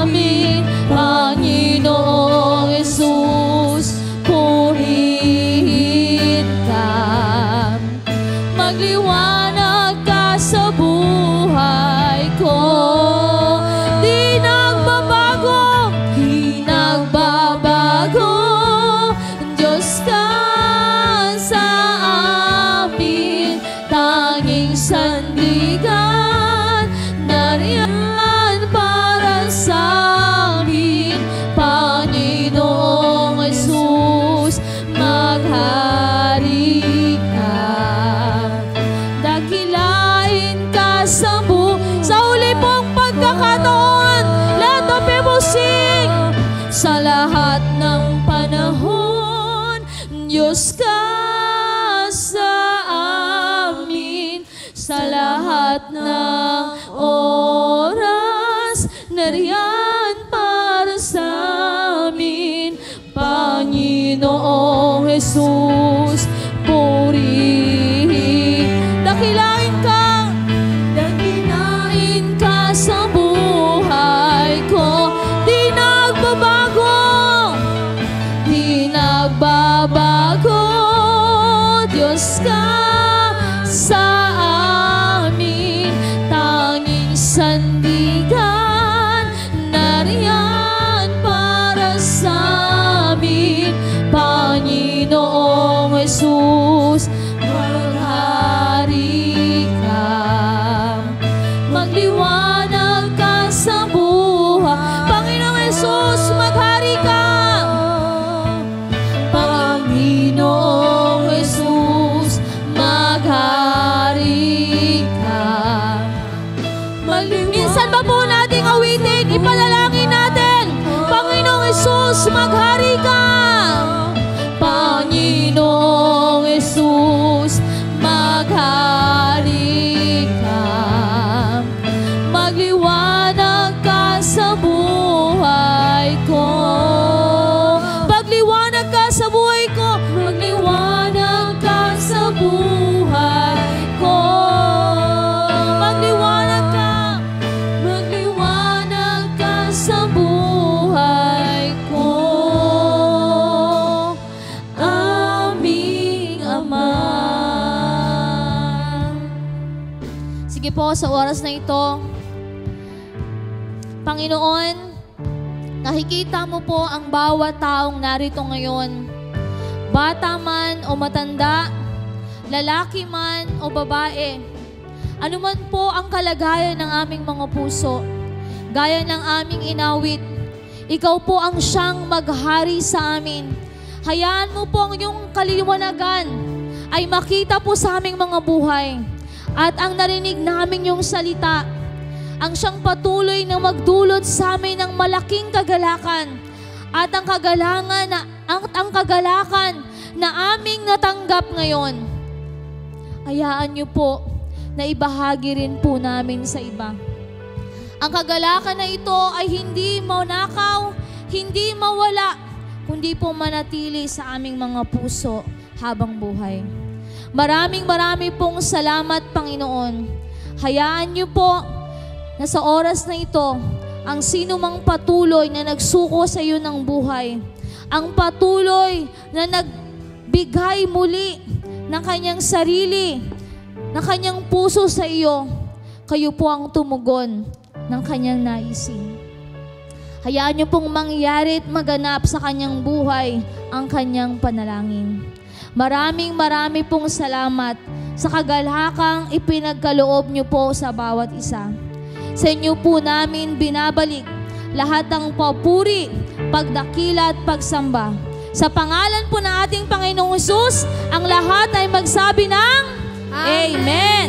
amin, Panginoong Jesus, purihin ka. Magliwanag ka sa buhay ko. Di nagbabago, di nagbabago. Diyos ka sa amin, tanging sandigan. Nariyan para sa amin, Panginoong Jesus, maghari ka. Dakilain ka sa uli pong pagkakataon. Let the people sing. Sa lahat ng panahon, Diyos ka sa amin. Sa lahat ng oras, nariyan para sa amin, Panginoong Jesus, purihin. Dakilain ka sa buhay ko. Di nagbabago, di nagbabago. Diyos ka sa amin, tanging sandigan. Nariyan para sa amin, Panginoong Jesus, maghari ka. Magliwanag ka sa buhay, Panginoong Jesus, maghari ka. Panginoong Jesus, maghari ka. Minsan ba po nating awitin, ipanalangin natin, Panginoong Jesus, maghari ka. Panginoong Jesus, maghari ka. Magliwanag ka sa buhay ko. Pagliwanag ka sa buhay ko. Magliwanag ka sa buhay ko. Magliwanag ka. Magliwanag ka sa buhay ko. Aming Ama. Sige po, sa oras na ito, Panginoon, nakikita mo po ang bawat taong narito ngayon. Bata man o matanda, lalaki man o babae, anuman po ang kalagayan ng aming mga puso, gaya ng aming inawit, ikaw po ang siyang maghari sa amin. Hayaan mo po ang iyong kaliliwanagan ay makita po sa aming mga buhay. At ang narinig namin yung salita, ang siyang patuloy na magdulot sa amin ng malaking kagalakan at ang kagalakan na aming natanggap ngayon. Hayaan niyo po na ibahagi rin po namin sa iba. Ang kagalakan na ito ay hindi manakaw, hindi mawala, kundi po manatili sa aming mga puso habang buhay. Maraming pong salamat, Panginoon. Hayaan niyo po na sa oras na ito, ang sino mang patuloy na nagsuko sa iyo ng buhay, ang patuloy na nagbigay muli ng kanyang sarili, ng kanyang puso sa iyo, kayo po ang tumugon ng kanyang naisin. Hayaan niyo pong mangyari at maganap sa kanyang buhay ang kanyang panalangin. Maraming pong salamat sa kagalakang ipinagkaloob niyo po sa bawat isa. Sa inyo po namin binabalik lahat ng papuri, pagdakila at pagsamba. Sa pangalan po ng ating Panginoong Jesus, ang lahat ay magsabi ng Amen.